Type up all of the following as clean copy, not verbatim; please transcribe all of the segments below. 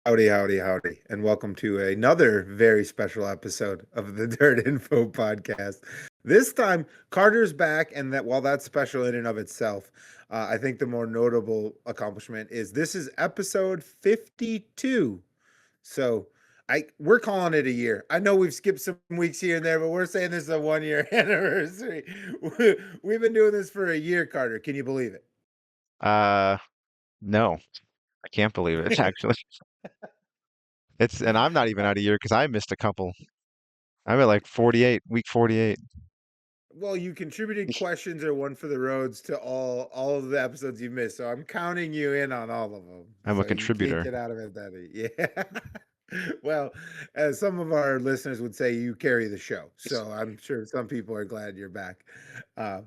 Howdy, howdy, howdy, and welcome to another very special episode of the Dirt Info podcast. This time, Carter's back, and that while that's special in and of itself, I think the more notable accomplishment is this is episode 52. So we're calling it a year. I know we've skipped some weeks here and there, but we're saying this is a 1 year anniversary. We've been doing this for a year, Carter. Can you believe No, I can't believe it, it? actually. And I'm not even out a year because I missed a couple. I'm at like 48, week 48. Well, you contributed questions or one for the roads to all of the episodes you missed, so I'm counting you in on all of them. I'm a So you can't contributor. get out of it that yeah. Well, as some of our listeners would say, you carry the show. So I'm sure some people are glad you're back. Uh,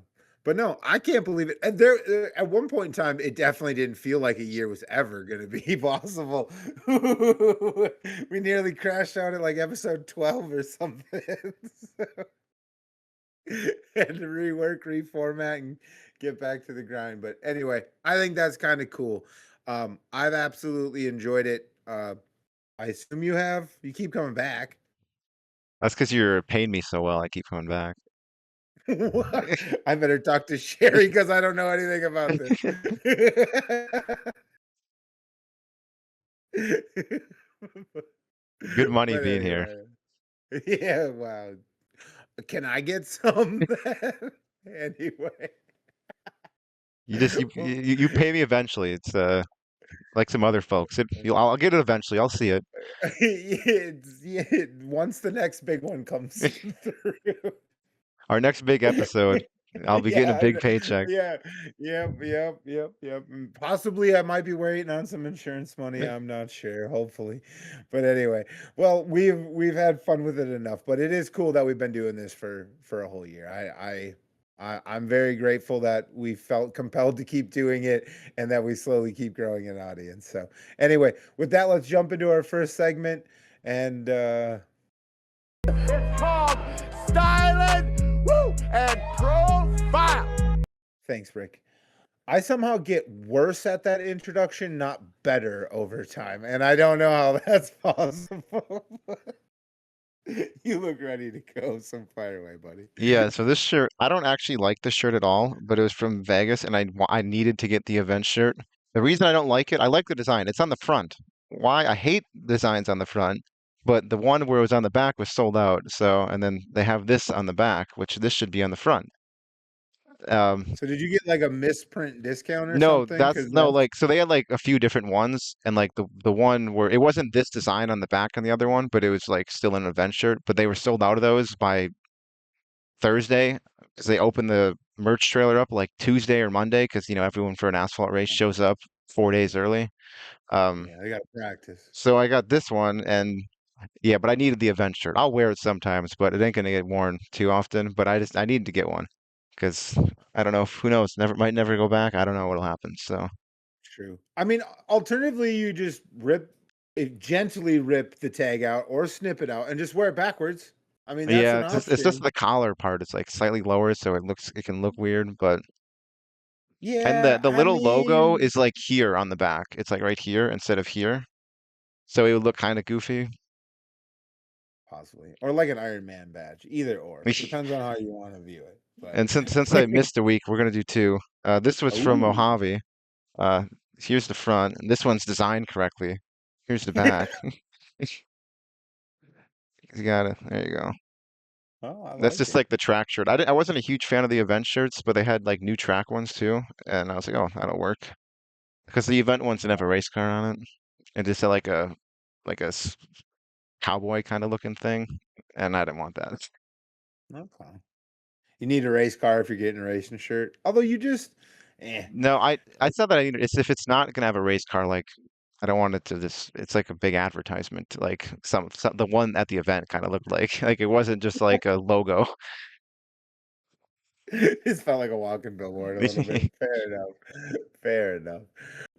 but no, I can't believe it. And there, at one point in time, it definitely didn't feel like a year was ever going to be possible. We nearly crashed out at like episode 12 or something. So had to rework, reformat, and get back to the grind. But anyway, I think that's kind of cool. I've absolutely enjoyed it. I assume you have. You keep coming back. That's because you're paying me so well. I keep coming back. I better talk to Sherry because I don't know anything about this. Good money But being here. anyway, yeah, wow. Can I get some then? Anyway. You pay me eventually. It's like some other folks. I'll get it eventually. I'll see it. Yeah, once the next big one comes through. Our next big episode, I'll be getting a Yeah, big paycheck. yeah, yep. Possibly I might be waiting on some insurance money. I'm not sure, hopefully. But anyway, well, we've had fun with it enough, but it is cool that we've been doing this for a whole year. I'm very grateful that we felt compelled to keep doing it and that we slowly keep growing an audience. So anyway, with that, let's jump into our first segment. And it's called Stylin and Profile. Thanks, Rick. I somehow get worse at that introduction, not better over time. And I don't know how that's possible. You look ready to go. Some fire away, buddy. Yeah, so this shirt, I don't actually like this shirt at all, but it was from Vegas and I needed to get the event shirt. The reason I don't like it, I like the design. It's on the front. Why? I hate designs on the front, but the one where it was on the back was sold out. So, and then they have this on the back, which this should be on the front. Um, So did you get like a misprint discount or no, something? that's Because no that's like so they had like a few different ones and like the one where it wasn't this design on the back on the other one, but it was like still an event shirt, but they were sold out of those by Thursday because they open the merch trailer up like Tuesday or Monday because everyone for an asphalt race shows up 4 days early. Um, yeah, I got to practice. so I got this one and yeah, but I needed the event shirt. I'll wear it sometimes, but it ain't gonna get worn too often. But I needed to get one because I don't know. Who knows? Might never go back. I don't know what'll happen. So True. I mean, alternatively, you just gently rip the tag out or snip it out and just wear it backwards. I mean, that's yeah, an it's just option. the collar part. It's like slightly lower, so it can look weird, but. And the Yeah, the I little logo mean, is like here on the back. It's like right here instead of here. So it would look kind of goofy. possibly. Or like an Iron Man badge. Either or. Depends on how you want to view it. But And since I missed a week, we're gonna do two. This was from ooh. Mohave. Uh, here's the front, and this one's designed correctly. Here's the back. You got it. There you go. Oh, I That's like just it. like the track shirt. I wasn't a huge fan of the event shirts, but they had like new track ones too, and I was like, oh, that'll work. Because the event ones didn't have a race car on it. It just had like a cowboy kind of looking thing, and I didn't want that. Okay. You need a race car if you're getting a racing shirt. Although you just eh. No, I thought that I needed. It's if it's not gonna have a race car, like I don't want it to just. It's like a big advertisement. Like some the one at the event kind of looked like like it wasn't just like a logo. It felt like a walking billboard a little bit. Fair enough. Fair enough.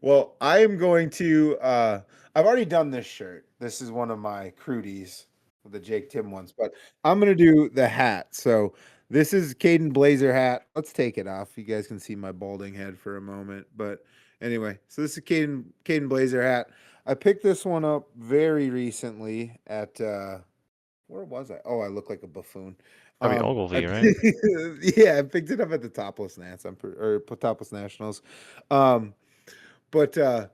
Well, I am going to I've already done this shirt. This is one of my crudies, the Jake Tim ones, but I'm gonna do the hat. So this is Caden Blazer hat. Let's take it off. You guys can see my balding head for a moment. But anyway, so this is Caden Blazer hat. I picked this one up very recently at where was I? Oh, I look like a buffoon. Probably I Ogilvy, right? yeah, I picked it up at the Topless Nats. Or Topless Nationals. Um, but the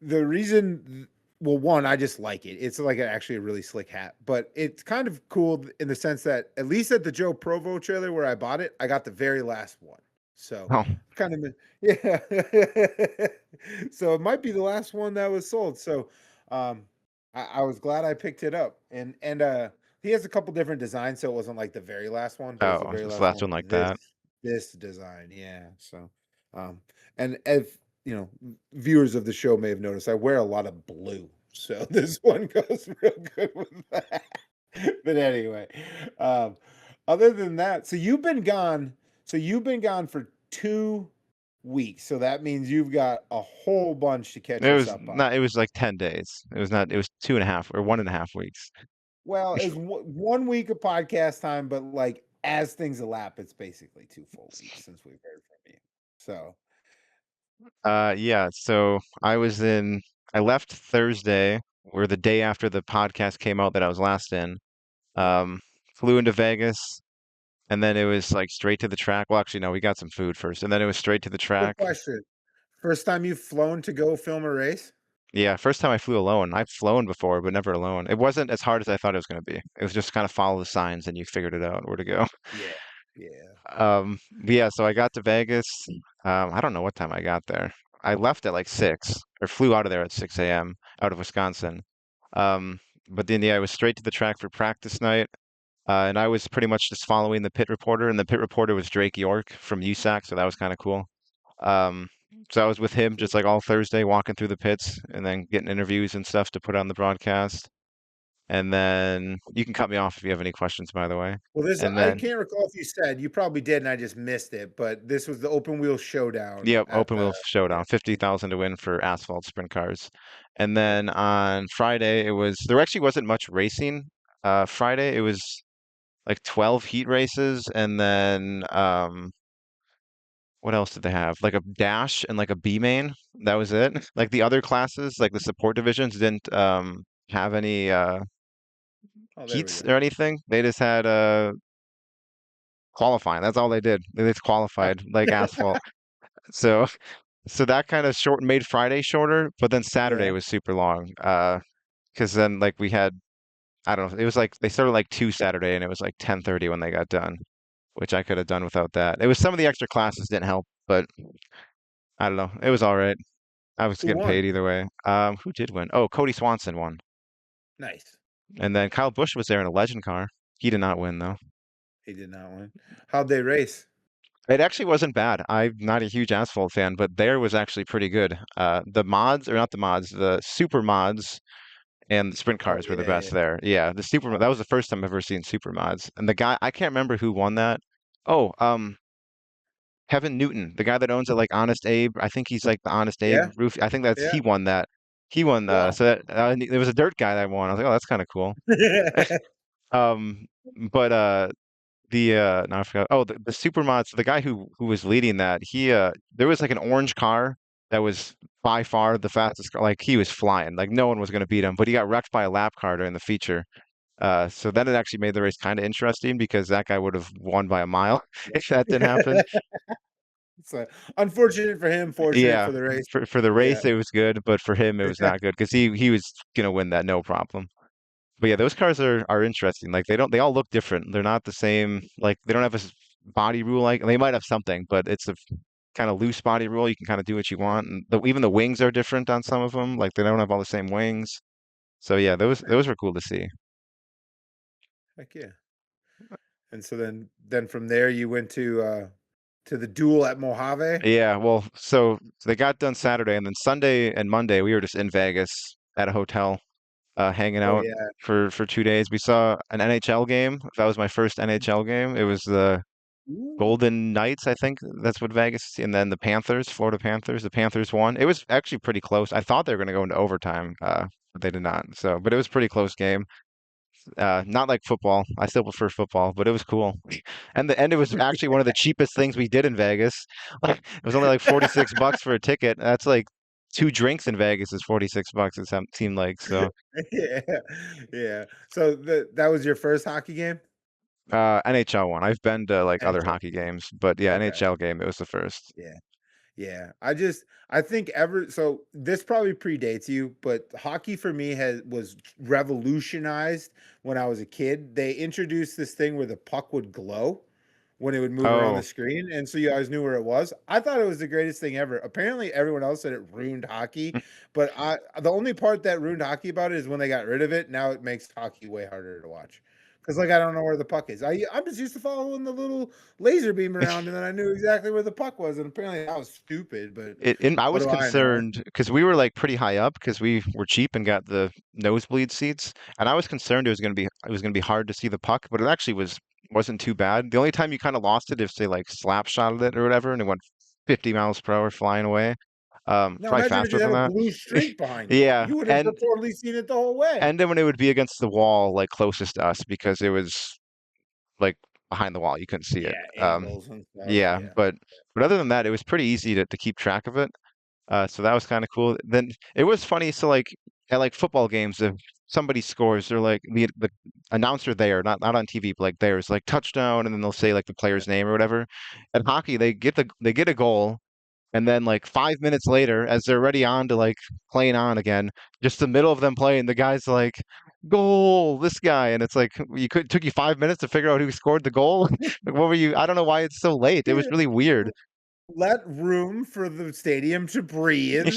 reason, well, one, I just like it. It's like actually a really slick hat, but it's kind of cool in the sense that at least at the Joe Provo trailer where I bought it, I got the very last one. So Oh, kind of, yeah. So it might be the last one that was sold. So um, I was glad I picked it up, and he has a couple different designs, so it wasn't like the very last one, but it was the oh, very this last last one one for like that. this design. Yeah. So, and if you know, viewers of the show may have noticed I wear a lot of blue, so this one goes real good with that. But anyway, um, other than that, so you've been gone. So you've been gone for 2 weeks. So that means you've got a whole bunch to catch It us was up on. not. It was like 10 days. It was not. It was 2.5 or 1.5 weeks. Well, it's 1 week of podcast time, but like as things elapse, it's basically 2 full weeks since we've heard from you. So Yeah. So I was in. I left Thursday, or the day after the podcast came out that I was last in. yeah. Um, Flew into Vegas, and then it was like straight to the track. Well, actually, no, we got some food first, and then it was straight to the Quick track. question. First time you've flown to go film a race? Yeah, first time I flew alone. I've flown before, but never alone. It wasn't as hard as I thought it was going to be. It was just kind of follow the signs and you figured it out where to go. Yeah. Yeah. But yeah, so I got to Vegas. I don't know what time I got there. I left at like 6 or flew out of there at 6 a.m. out of Wisconsin. Um, but then yeah, I was straight to the track for practice night. And I was pretty much just following the pit reporter, and the pit reporter was Drake York from USAC, so that was kind of cool. Um, so I was with him just like all Thursday, walking through the pits and then getting interviews and stuff to put on the broadcast. And then you can cut me off if you have any questions, by the way. Well, this And I then, can't recall if you said, you probably did, and I just missed it. But this was the open wheel showdown yep, at open the wheel showdown, 50,000 to win for asphalt sprint cars. And yeah. then on Friday, there actually wasn't much racing. Friday, it was like 12 heat races, and then what else did they have? Like a dash and like a B main. That was it. Like the other classes, like the support divisions, didn't have any Oh, there we heats go. or anything. They just had qualifying. That's all they did. They just qualified like asphalt. So so that kind of short made Friday shorter, but then Saturday Yeah. was super long. Because then like we had I don't know, it was like they started like 2 Saturday and it was like 10:30 when they got done, which I could have done without that. It was some of the extra classes didn't help, but I don't know. It was all right. I was Who getting paid won? either way. Who did win? Oh, Cody Swanson won. Nice. And then Kyle Busch was there in a legend car. He did not win though. He did not win. How'd they race? It actually wasn't bad. I'm not a huge asphalt fan, but there was actually pretty good. The mods, or not the mods, the super mods and the sprint Oh cars were the yeah, best yeah. there. Yeah, the super, that Oh, was the first time I've ever seen super mods. And the guy, I can't remember who won that. Oh, Kevin Newton, the guy that owns it, like Honest Abe. I think he's like the Honest Abe yeah, roof. I think that's yeah. he won that. He won. Wow. So that there was a dirt guy that won. I was like, oh, that's kind of cool. Um, but now I forgot. Oh, the supermods. The guy who was leading that, there was like an orange car that was by far the fastest car. Like he was flying. Like no one was going to beat him. But he got wrecked by a lap car during the feature. So then it actually made the race kind of interesting because that guy would have won by a mile if that didn't happen. So unfortunate for him, fortunate Yeah, for the race. for the Yeah. race it was good, but for him it was not good because he was gonna win that no problem. But yeah, those cars are interesting. Like they all look different. They're not the same. Like they don't have body rule like they might have something, but it's a kind of loose body rule. You can kind of do what you want, and even the wings are different on some of them. Like they don't have all the same wings. So yeah, those were cool to see. Heck yeah. And so then from there you went to the duel at Mohave. Yeah, well, so they got done Saturday, and then Sunday and Monday we were just in Vegas at a hotel, hanging Oh out yeah. for 2 days. We saw an NHL game. That was my first NHL game. It was the Ooh. Golden Knights, I think that's what Vegas, and then the Panthers, Florida Panthers. The Panthers won. It was actually pretty close. I thought they were going to go into overtime, but they did not. So, but it was a pretty close game. Not like football. I still prefer football, but it was cool. And it was actually one of the cheapest things we did in Vegas. Like, it was only like $46 for a ticket. That's like 2 drinks in Vegas is $46. It seemed like so. Yeah, yeah. So that was your first hockey game? NHL one. I've been to like other NHL. hockey games, but yeah, Okay. NHL game. It was the first. Yeah. Yeah. I think so this probably predates you, but hockey for me was revolutionized when I was a kid. They introduced this thing where the puck would glow when it would move around the Oh, screen, and so you always knew where it was. I thought it was the greatest thing ever. Apparently, everyone else said it ruined hockey, but the only part that ruined hockey about it is when they got rid of it. Now it makes hockey way harder to watch because, like, I don't know where the puck is. I'm just used to following the little laser beam around, and then I knew exactly where the puck was. And apparently, I was stupid, but I what was do I know? concerned because we were like pretty high up because we were cheap and got the nosebleed seats, and I was concerned it was gonna be hard to see the puck, but it actually wasn't too bad. The only time you kind of lost it if they like slap shotted it or whatever, and it went 50 miles per hour flying away. Now Probably imagine if faster you had than a that. blue streak behind you. Yeah, You would have totally seen it the whole way. and then when it would be against the wall, like closest to us, because it was like behind the wall, you couldn't see it. Yeah, angles and stuff. Yeah, Yeah. but other than that, it was pretty easy to keep track of it. So that was kind of cool. Then it was funny. So like at like football games, if somebody scores, they're like the announcer there, not on TV, but like there's like touchdown, and then they'll say like the player's name or whatever. At hockey, they get a goal, and then like 5 minutes later, as they're already on to like playing on again, just the middle of them playing, the guy's like, "Goal, this guy," and it's like took you 5 minutes to figure out who scored the goal. Like, what were you? I don't know why it's so late. It was Yeah. really weird. Let room for the stadium to breathe.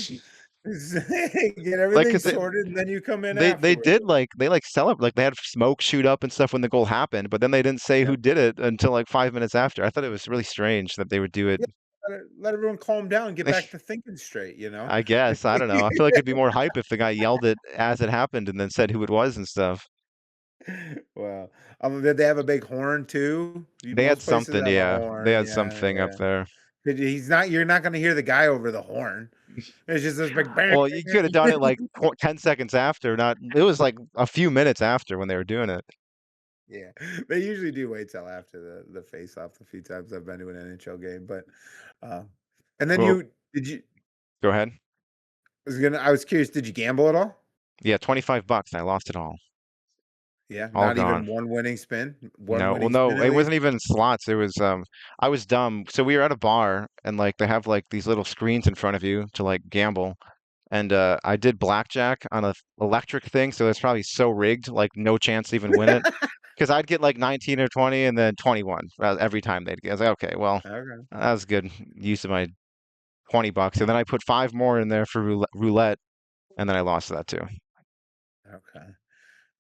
Get Like, everything 'cause sorted, and then you come in they afterwards. did like they like celebrate like they had smoke shoot up and stuff when the goal happened, but then they didn't say Yeah. who did it until like 5 minutes after. I thought it was really strange that they would do it. Yeah. Let everyone calm down and get back to thinking straight, you know? I guess I don't know. I feel like it'd be more hype if the guy yelled it as it happened and then said who it was and stuff. Well, did they have a big horn too? They had Most places something, have a yeah. They horn. had Yeah, something up yeah. there. You're not gonna hear the guy over the horn. It's just this big bang. Well, you could have done it like 10 seconds after, not it was like a few minutes after when they were doing it. Yeah, they usually do wait till after the face off the few times I've been to an NHL game, but uh, and then Well, did you go ahead. I was curious, did you gamble at all? Yeah, $25. I lost it all. Yeah, All not even gone. one winning spin, one No, well, winning spin no, at it least. wasn't even slots. It was I was dumb. So we were at a bar and like they have like these little screens in front of you to like gamble. And I did blackjack on a electric thing, so it's probably so rigged, like no chance to even win it. Because I'd get like 19 or 20 and then 21 every time they'd get. I was like, okay, well, Okay, that was good use of my $20. And then I put five more in there for roulette, and then I lost that too. okay.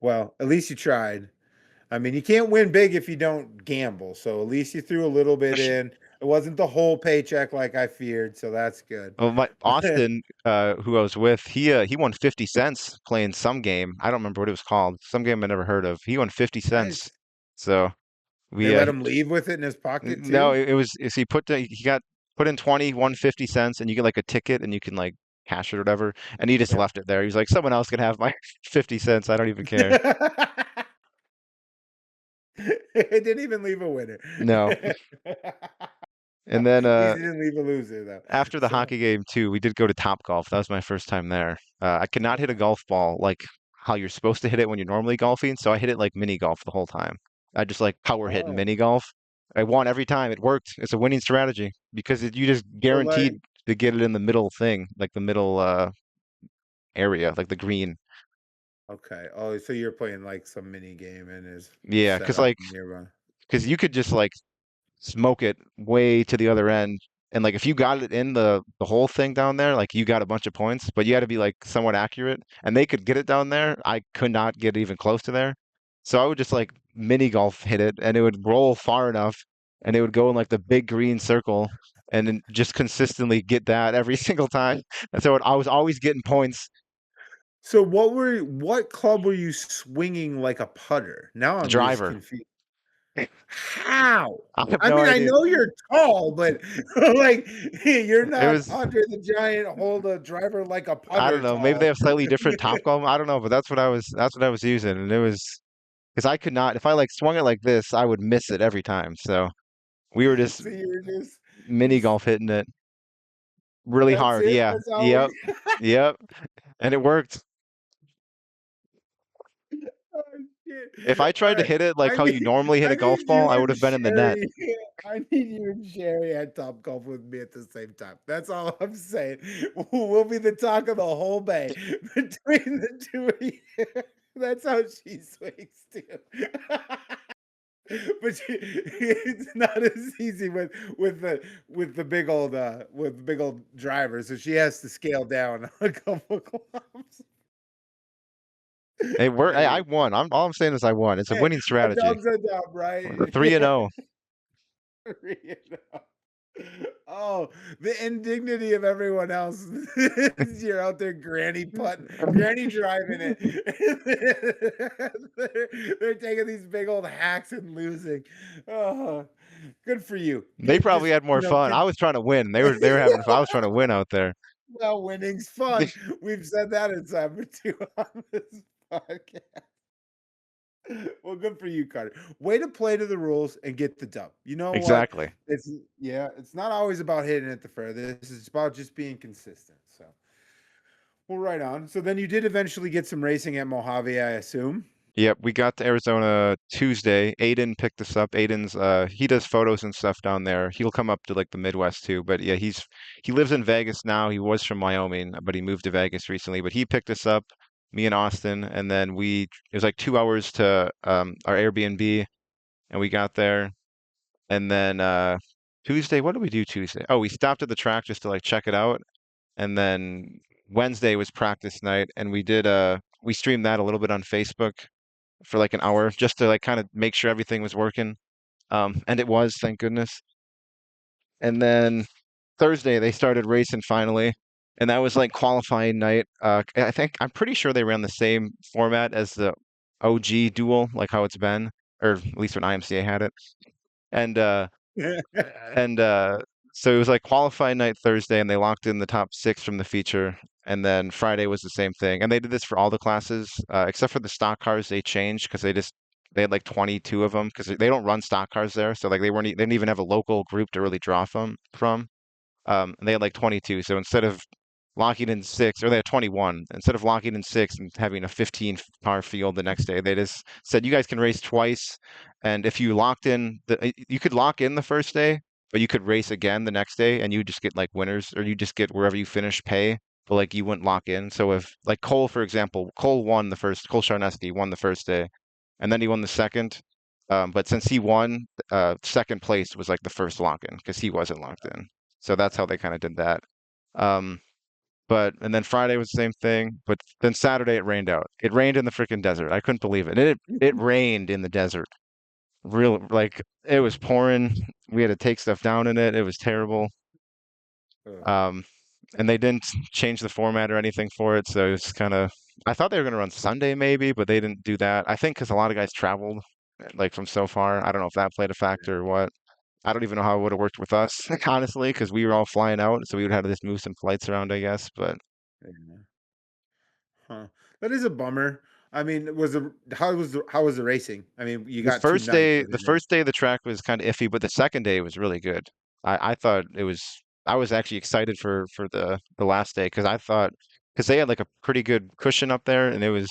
Well, at least you tried. I mean, you can't win big if you don't gamble. So at least you threw a little bit in. It wasn't the whole paycheck like I feared, so that's good. Well, my Austin, who I was with, he won 50 cents playing some game. I don't remember what it was called. Some game I never heard of. He won 50 cents. Nice. So They we let him leave with it in his pocket no, too. it was he got put in 20, won 50 cents, and you get like a ticket and you can like cash it or whatever. And he just Yeah. left it there. He was like, someone else can have my 50 cents. I don't even care. It didn't even leave a winner. No. And then At least he didn't leave a loser though. after the So, hockey game too, we did go to Top Golf. That was my first time there. I could not hit a okay. golf ball like how you're supposed to hit it when you're normally golfing, so I hit it like mini golf the whole time. I just like power hit Oh, mini golf. I won every time. It worked. It's a winning strategy because you just so like, guaranteed to get it in the middle thing, like the middle area, like the green. okay. Oh, so you're playing like some mini game and is Yeah, set because up like nearby. because you could just like smoke it way to the other end. And like if you got it in the whole thing down there, like you got a bunch of points, but you had to be like somewhat accurate. And they could get it down there. I could not get even close to there. So I would just like mini golf hit it and it would roll far enough and it would go in like the big green circle and then just consistently get that every single time. And so I was always getting points. So what club were you swinging like a putter? Now The I'm just driver. confused. How? I have I no mean, I idea. know you're tall, but like you're It not was Andre the Giant. Hold a driver like a I don't putter know. Maybe they tall. have slightly different top golf. I don't know, but that's what I was using, and it was because I could not if I like swung it like this, I would miss it every time. So we were just So you're just mini golf hitting it. really That's hard. it. Yeah. That's all Yep. we. Yep. And it worked. Oh, shit. If I All tried to right. hit it like I how you need normally hit I a golf need ball, you I would and have been in the net. Sherry. I need you and Sherry at Top Golf with me at the same time. That's all I'm saying. We'll be the talk of the whole bay between the two of you. That's how she swings too. But it's not as easy with the big old driver, so she has to scale down a couple clubs. It worked. I Hey, won. All I'm saying is I won. It's a hey, winning a strategy. dub's a dub, right? 3-0. 3-0. Oh, the indignity of everyone else. You're out there granny driving it. they're taking these big old hacks and losing. Oh, good for you. They probably had more fun. I was trying to win. They were having fun. I was trying to win out there. well, winning's fun. We've said that in time or two on this podcast. Well, good for you, Carter. Way to play to the rules and get the dub. You know what? Exactly. It's not always about hitting it the furthest. It's about just being consistent. So, well, right on. So then you did eventually get some racing at Mojave, I assume. Yep, we got to Arizona Tuesday. Aiden picked us up. Aiden's he does photos and stuff down there. He'll come up to like the Midwest too. But yeah, he lives in Vegas now. He was from Wyoming, but he moved to Vegas recently. But he picked us up, me and Austin, and then it was like 2 hours to our Airbnb, and we got there. And then Tuesday, what did we do Tuesday? Oh, we stopped at the track just to like check it out. And then Wednesday was practice night, and we streamed that a little bit on Facebook for like an hour just to like kind of make sure everything was working. And it was, thank goodness. And then Thursday they started racing finally, and that was like qualifying night. I'm pretty sure they ran the same format as the OG Duel, like how it's been, or at least when IMCA had it. And and so it was like qualifying night Thursday, and they locked in the top six from the feature. And then Friday was the same thing, and they did this for all the classes except for the stock cars. They changed because they had like 22 of them because they don't run stock cars there, so like they didn't even have a local group to really draw from. And they had like 22. So instead of locking in six, or they had 21, instead of locking in six and having a 15 car field the next day, they just said you guys can race twice. And if you locked in, you could lock in the first day, but you could race again the next day, and you just get like winners, or you just get wherever you finish pay. But like you wouldn't lock in. So if like Cole, for example, Cole Sharneski won the first day, and then he won the second. But since he won, second place was like the first lock in because he wasn't locked in. So that's how they kind of did that. Um, and then Friday was the same thing. But then Saturday it rained out. It rained in the freaking desert. I couldn't believe it. It rained in the desert. Real like it was pouring. We had to take stuff down in it. It was terrible. Um, and they didn't change the format or anything for it. So it was kind of. I thought they were going to run Sunday maybe, but they didn't do that. I think because a lot of guys traveled like from so far. I don't know if that played a factor or what. I don't even know how it would have worked with us, honestly, because we were all flying out, so we would have to just move some flights around, I guess. But Yeah. Huh. That is a bummer. I mean, how was the racing? I mean, you got two nights of the it. first day the track was kind of iffy, but the second day was really good. I thought it was. I was actually excited for the last day because they had like a pretty good cushion up there, and it was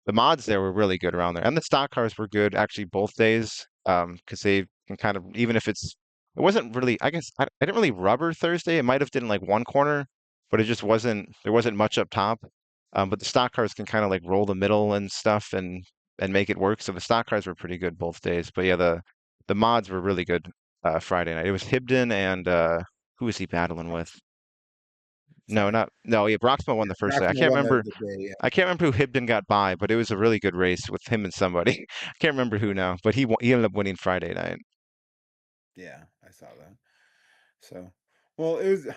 the mods there were really good around there, and the stock cars were good actually both days. Because they can kind of even if it wasn't really. I guess I didn't really rubber Thursday. It might have done like one corner, but it just wasn't. There wasn't much up top. But the stock cars can kind of like roll the middle and stuff and make it work. So the stock cars were pretty good both days. But yeah, the mods were really good Friday night. It was Hibden and who was he battling with? No, Sorry. not no. Yeah, Broxma won the first day. Rockman won the day, yeah. I can't remember who Hibden got by, but it was a really good race with him and somebody. I can't remember who now, but he ended up winning Friday night. Yeah, I saw that. So, well, it was.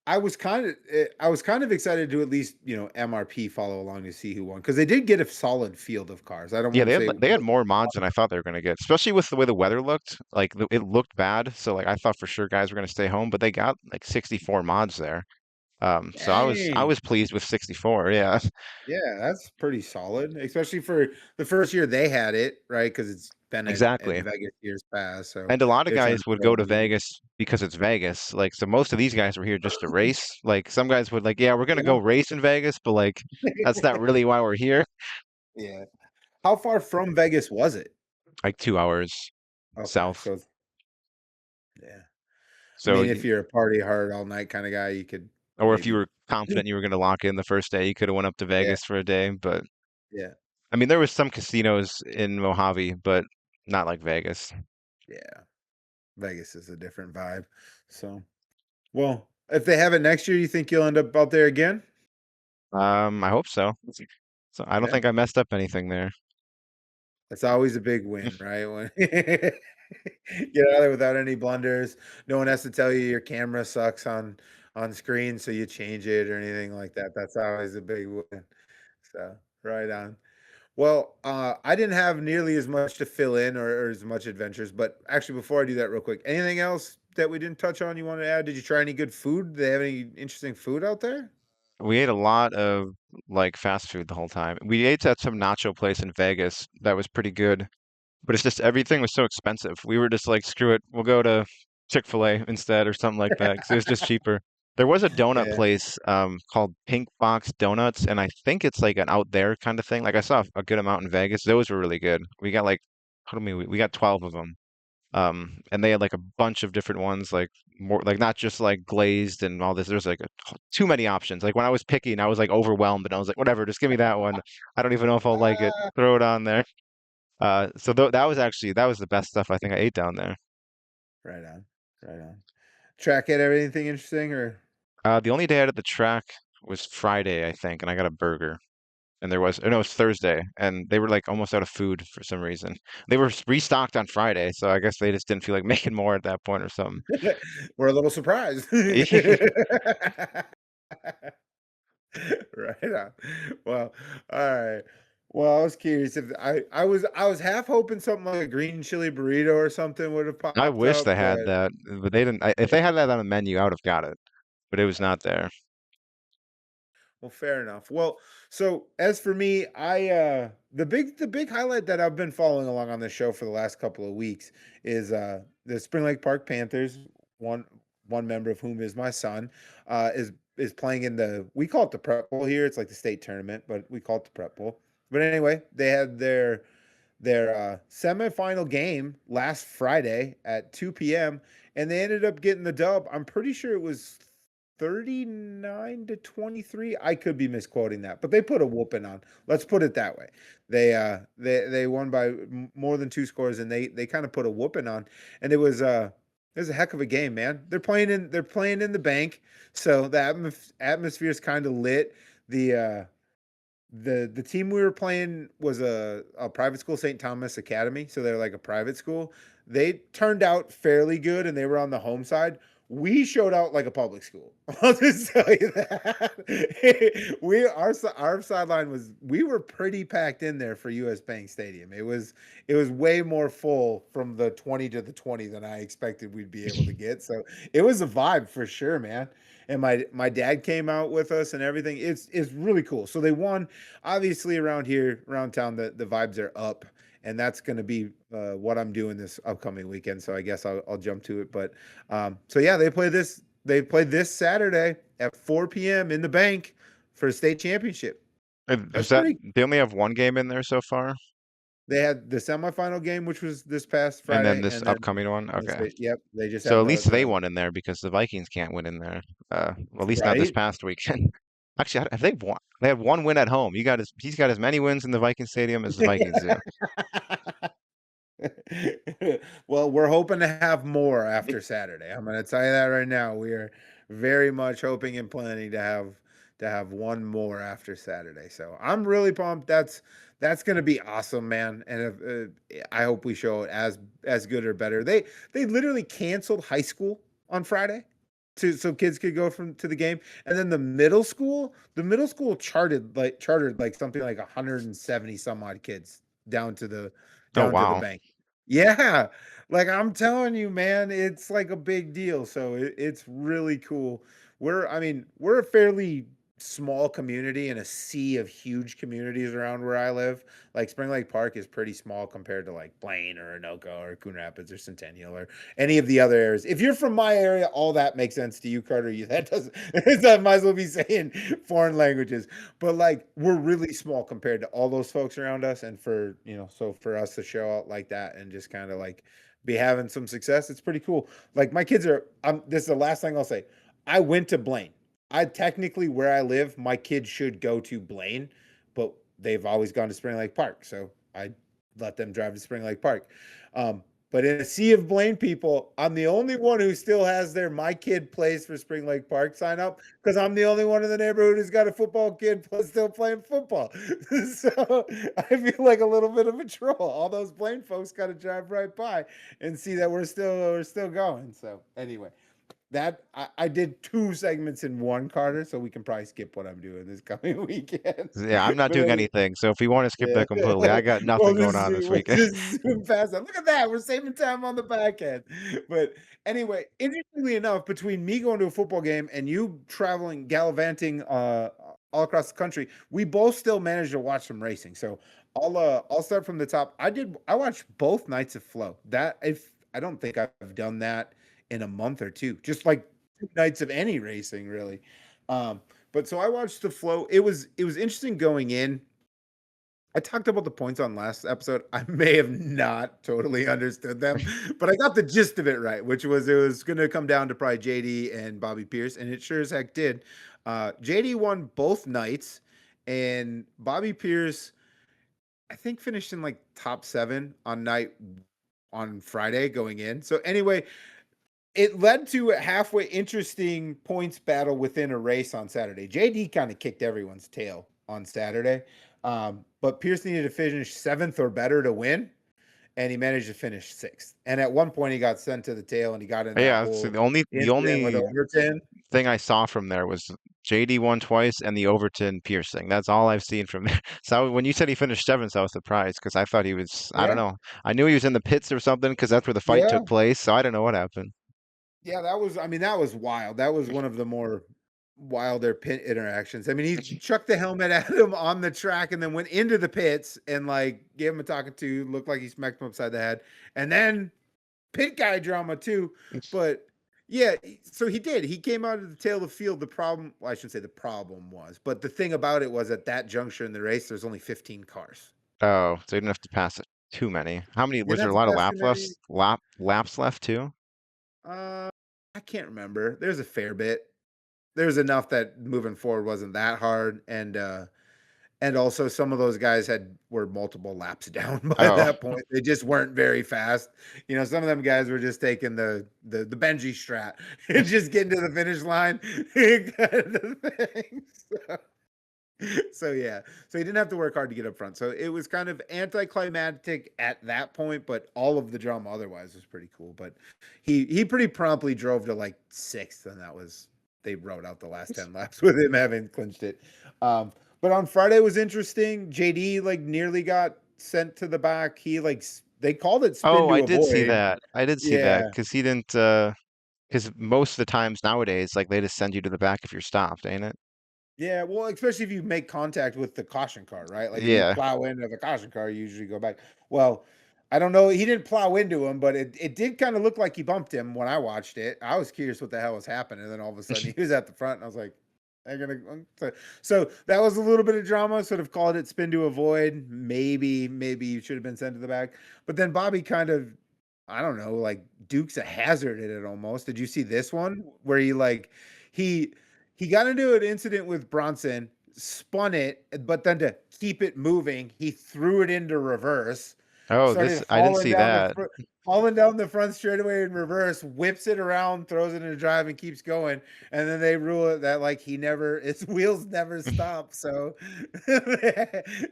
I was kind of excited to at least MRP follow along to see who won because they did get a solid field of cars. I don't Yeah, want to say they had more mods than I thought they were going to get, especially with the way the weather looked. Like it looked bad, so like I thought for sure guys were going to stay home, but they got like 64 mods there. So I Dang. was pleased with 64. Yeah, Yeah, that's pretty solid, especially for the first year they had it, right? Because it's been at exactly. Vegas years past, so And a lot of they're trying guys to would fill go a to need. Vegas because it's Vegas. Like, so most of these guys were here just to race. Like, some guys would like, yeah, we're gonna Yeah. go race in Vegas, but like, that's not really why we're here. Yeah. How far from Vegas was it? Like 2 hours Okay, south. so yeah. I So, mean, if you're a party hard all night kind of guy, you could or if you maybe. were confident you were gonna lock in the first day, you could have went up to Yeah, Vegas for a day. But yeah, I mean, there was some casinos in Mojave, but not like Vegas. yeah. Vegas is a different vibe. So, well, if they have it next year, you think you'll end up out there again? I hope so. So I don't Yeah. think I messed up anything there. That's always a big win, right? When get out there without any blunders. No one has to tell you your camera sucks on screen, so you change it or anything like that. That's always a big win. So, right on. Well, I didn't have nearly as much to fill in or as much adventures, but actually, before I do that, real quick, anything else that we didn't touch on you want to add? Did you try any good food? Do they have any interesting food out there? We ate a lot of like fast food the whole time. We ate at some nacho place in Vegas that was pretty good, but it's just everything was so expensive. We were just like, screw it, we'll go to Chick-fil-A instead or something like that because it was just cheaper. There was a donut Yeah. place called Pink Box Donuts, and I think it's like an out there kind of thing. Like I saw a good amount in Vegas. Those were really good. We got like, how do we got 12 of them. And they had like a bunch of different ones, like more like not just like glazed and all this. There's like too many options. Like when I was picking, I was like overwhelmed, and I was like, whatever, just give me that one. I don't even know if I'll like it. Ah, Throw it on there. So that was actually that was the best stuff I think I ate down there. right on, right on. Track it, everything interesting or? The only day out at the track was Friday, I think, and I got a burger. And there was, or no, it was Thursday, and they were like almost out of food for some reason. They were restocked on Friday, so I guess they just didn't feel like making more at that point or something. We're a little surprised. Right on. Well, all right. Well, I was curious if I was half hoping something like a green chili burrito or something would have I popped wish up, they had but that, but they didn't. If they had that on the menu, I would have got it, but it was yeah. not there. Well, fair enough. Well, so as for me, the big highlight that I've been following along on the show for the last couple of weeks is the Spring Lake Park Panthers, one one member of whom is my son, is playing in the we call it the Prep Bowl here. It's like the state tournament, but we call it the Prep Bowl. But anyway, they had their semifinal game last Friday at 2 p.m. and they ended up getting the dub. I'm pretty sure it was 39-23. I could be misquoting that, but they put a whooping on. Let's put it that way. They won by more than two scores, and they kind of put a whooping on, and it was a heck of a game, man. They're playing in the bank, so the atmosphere is kind of lit. The the team we were playing was a private school, St. Thomas Academy, so they're like a private school. They turned out fairly good, and they were on the home side. We showed out like a public school. I'll just tell you that. Our sideline was we were pretty packed in there for US Bank Stadium. It was way more full from the 20 to the 20 than I expected we'd be able to get. So it was a vibe for sure, man. And my dad came out with us and everything. It's really cool. So they won. Obviously, around here, around town, the vibes are up, and that's going to be what I'm doing this upcoming weekend. So I guess I'll jump to it. But so yeah, they play this. They play this Saturday at 4 p.m. in the bank for a state championship. That's Is that pretty. they only have one game in there so far, They had the semifinal game, which was this past and then Friday, this and then upcoming one? Okay. yep, they just So have at least they the won in there because the Vikings can't win in there. Well, at least not this right. past weekend. Actually, have they won? They have one win at home. He's got as many wins in the Viking Stadium as the Vikings do. Well, we're hoping to have more after Saturday. I'm going to tell you that right now. We are very much hoping and planning to have one more after Saturday. So I'm really pumped. That's going to be awesome, man. And I hope we show it as good or better. They literally canceled high school on Friday. So kids could go to the game, and then the middle school chartered like something like 170 some odd kids down to the Oh down to the wow. bank. Yeah, like I'm telling you, man, it's like a big deal. So it's really cool. we're a fairly small community in a sea of huge communities around where I live. Like Spring Lake Park is pretty small compared to like Blaine or Anoka or Coon Rapids or Centennial or any of the other areas. If you're from my area, all that makes sense to you, Carter. That doesn't that might as well be saying foreign languages. But like we're really small compared to all those folks around us. And for so for us to show out like that and just kind of like be having some success, it's pretty cool. Like my kids are this is the last thing I'll say. I went to Blaine. I technically where I live, my kids should go to Blaine, but they've always gone to Spring Lake Park, so I let them drive to Spring Lake Park. But in a sea of Blaine people, I'm the only one who still has their "my kid plays for Spring Lake Park" sign up because I'm the only one in the neighborhood who's got a football kid still playing football. So I feel like a little bit of a troll. All those Blaine folks got to drive right by and see that we're still going. So anyway. That I did 2 segments in one, Carter, so we can probably skip what I'm doing this coming weekend. Yeah, I'm not But doing anything. So if we want to skip yeah, that completely, I got nothing going on this we'll weekend. just zoom past that. Look at that, we're saving time on the back end. But anyway, interestingly enough, between me going to a football game and you traveling, gallivanting all across the country, we both still managed to watch some racing. So I'll start from the top. I watched both nights of Flow. I don't think I've done that in a month or two, just like 2 nights of any racing, really. But so I watched the Flow. It was interesting going in. I talked about the points on last episode. I may have not totally understood them, but I got the gist of it right, which was it was going to come down to probably JD and Bobby Pierce, and it sure as heck did. JD won both nights, and Bobby Pierce, I think, finished in like top 7 on Friday going in. So anyway, it led to a halfway interesting points battle within a race on Saturday. JD kind of kicked everyone's tail on Saturday, but Pierce needed to finish 7th or better to win, and he managed to finish 6th. And at one point, he got sent to the tail, and he got in that Yeah, so whole the only incident with Overton. thing I saw from there was JD won twice and the Overton piercing. That's all I've seen from there. So when you said he finished 7th, I was surprised because I thought he was, I don't Yeah, know. I knew he was in the pits or something because that's where the fight yeah, took place. So I don't know what happened. yeah. That was wild. That was one of the more wilder pit interactions. I mean, he chucked the helmet at him on the track and then went into the pits and like gave him a talking to, looked like he smacked him upside the head. And then pit guy drama too. But yeah, so he did. He came out of the tail of the field. The problem, well, I shouldn't say the problem was, but the thing about it was at that juncture in the race, there's only 15 cars. Oh, so you didn't have to pass it too many. How many, was Didn't there have a to lot of pass too many. laps left too? Uh, I can't remember. There's a fair bit. There's enough that moving forward wasn't that hard, and also some of those guys were multiple laps down by Oh, that point. They just weren't very fast. Some of them guys were just taking the Benji strat and just getting to the finish line. Kind of thing. So yeah, so he didn't have to work hard to get up front. So it was kind of anticlimactic at that point, but all of the drama otherwise was pretty cool. But he pretty promptly drove to like 6th, and they wrote out the last 10 laps with him having clinched it. But on Friday was interesting. JD like nearly got sent to the back. They called it spin oh, to I did see avoid. that. I did see that Yeah. because he didn't, because most of the times nowadays, like they just send you to the back if you're stopped, ain't it? Yeah, well, especially if you make contact with the caution car, right? Like if you Yeah. plow into the caution car, you usually go back. Well, I don't know. He didn't plow into him, but it did kind of look like he bumped him when I watched it. I was curious what the hell was happening. And then all of a sudden he was at the front, and I was like, they're gonna. So that was a little bit of drama. Sort of called it spin to avoid. Maybe you should have been sent to the back. But then Bobby kind of, I don't know, like Dukes a hazard at it almost. Did you see this one where he he got into an incident with Bronson, spun it, but then to keep it moving, he threw it into reverse, Oh, started I didn't see that. hauling down the front straightaway in reverse, whips it around, throws it in a drive, and keeps going. And then they rule it that like his wheels never stop, so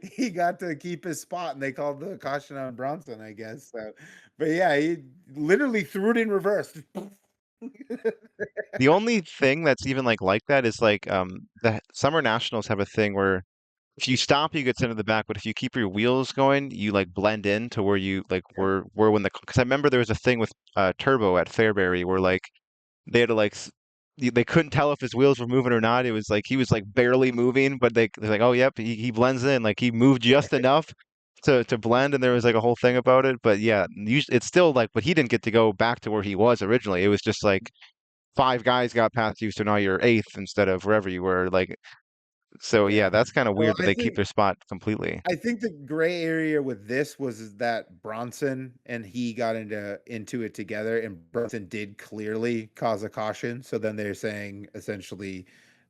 he got to keep his spot, and they called the caution on Bronson, I guess. So, but yeah, he literally threw it in reverse. The only thing that's even like that is like the summer nationals have a thing where if you stop, you get sent to the back, but if you keep your wheels going, you like blend in to where you like Yep. were when the because I remember there was a thing with Turbo at Fairbury where like they had to like they couldn't tell if his wheels were moving or not. It was like he was like barely moving, but they're like, oh yep, he blends in. Like he moved just enough to blend, and there was like a whole thing about it. But yeah, it's still like, but he didn't get to go back to where he was originally. It was just like five guys got past you, so now you're eighth instead of wherever you were. Like, so yeah, Yeah. that's kind of Well, weird that they keep their spot completely. I think the gray area with this was that Bronson and he got into it together, and Bronson did clearly cause a caution. So then they're saying essentially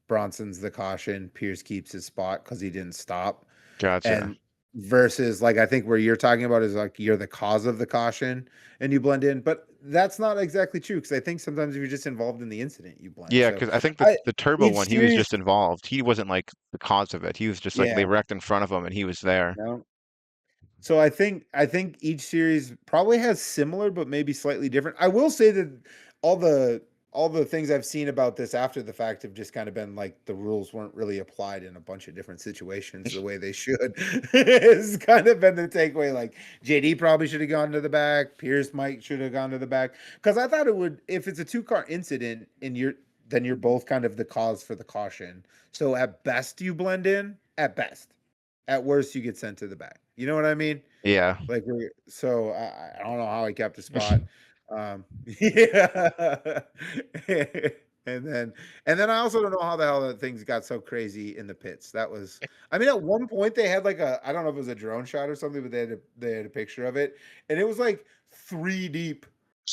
Bronson's the caution, Pierce keeps his spot because he didn't stop. Gotcha. And versus like I think where you're talking about is like you're the cause of the caution and you blend in, but that's not exactly true because I think sometimes if you're just involved in the incident, you blend. Yeah, So because I think I the turbo each one, he was series, just involved. He wasn't like the cause of it. He was just like they yeah, wrecked in front of him and he was there. no. So I think each series probably has similar but maybe slightly different. I will say that all the all the things I've seen about this after the fact have just kind of been like the rules weren't really applied in a bunch of different situations the way they should. It's kind of been the takeaway. Like JD probably should have gone to the back. Pierce might should have gone to the back because I thought it would if it's a two-car incident and you're both kind of the cause for the caution. So at best you blend in. At best. At worst, you get sent to the back. You know what I mean? Yeah. Like so I don't know how he kept a spot. Yeah. and then I also don't know how the hell that things got so crazy in the pits. That was I mean at one point they had like I don't know if it was a drone shot or something, but they had a picture of it and it was like 3 deep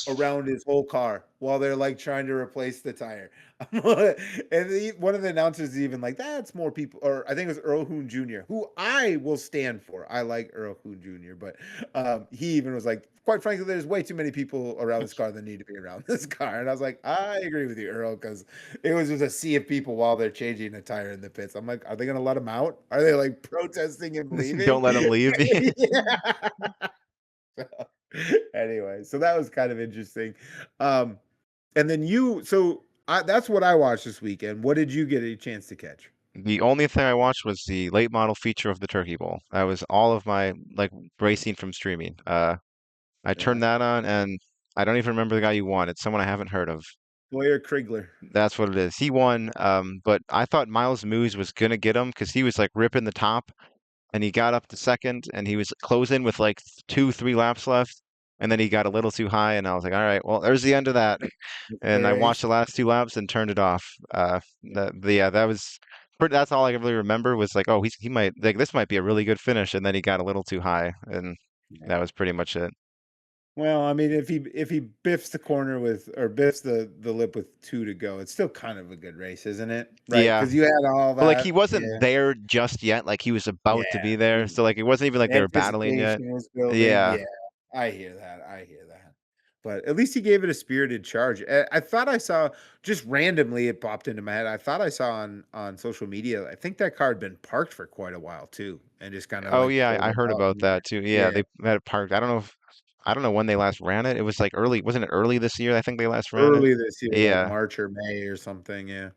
around his whole car while they're like trying to replace the tire. And one of the announcers is even like, that's more people, or I think it was Earl Hoon Jr., who I will stand for. I like Earl Hoon Jr., but he even was like, quite frankly, there's way too many people around this car that need to be around this car. And I was like, I agree with you, Earl, because it was just a sea of people while they're changing a tire in the pits. I'm like, are they going to let him out? Are they like protesting and leaving? Don't let him leave. Yeah. So, anyway, so that was kind of interesting. And then that's what I watched this weekend. What did you get a chance to catch? The only thing I watched was the late model feature of the Turkey Bowl. That was all of my like racing from streaming. I Yeah. turned that on and I don't even remember the guy you won. It's someone I haven't heard of. Boyer Krigler. That's what it is. He won, but I thought Miles Moose was gonna get him because he was like ripping the top and he got up to second and he was closing with like 2, 3 laps left. And then he got a little too high and I was like, all right, well, there's the end of that. And I watched the last 2 laps and turned it off. Yeah, that's all I can really remember was like, oh, he might like this might be a really good finish, and then he got a little too high, and that was pretty much it. Well, I mean, if he biffs the corner with or biffs the lip with 2 to go, it's still kind of a good race, isn't it? Right? Yeah, Because you had all but like he that. wasn't Yeah. there just yet. Like he was about to Yeah. be there, so like it wasn't even like they were battling yet. Anticipation was building. Yeah. Yeah. I hear that. I hear that. But at least he gave it a spirited charge. I thought I saw just randomly it popped into my head. I thought I saw on social media. I think that car had been parked for quite a while too, and just kind of Oh like yeah, pulled I up heard out of about nowhere. that too. Yeah, Yeah, they had it parked. I don't know when they last ran it. It was like early, wasn't it early this year? I think they last ran it. early this year, like Yeah. March or May or something. Yeah,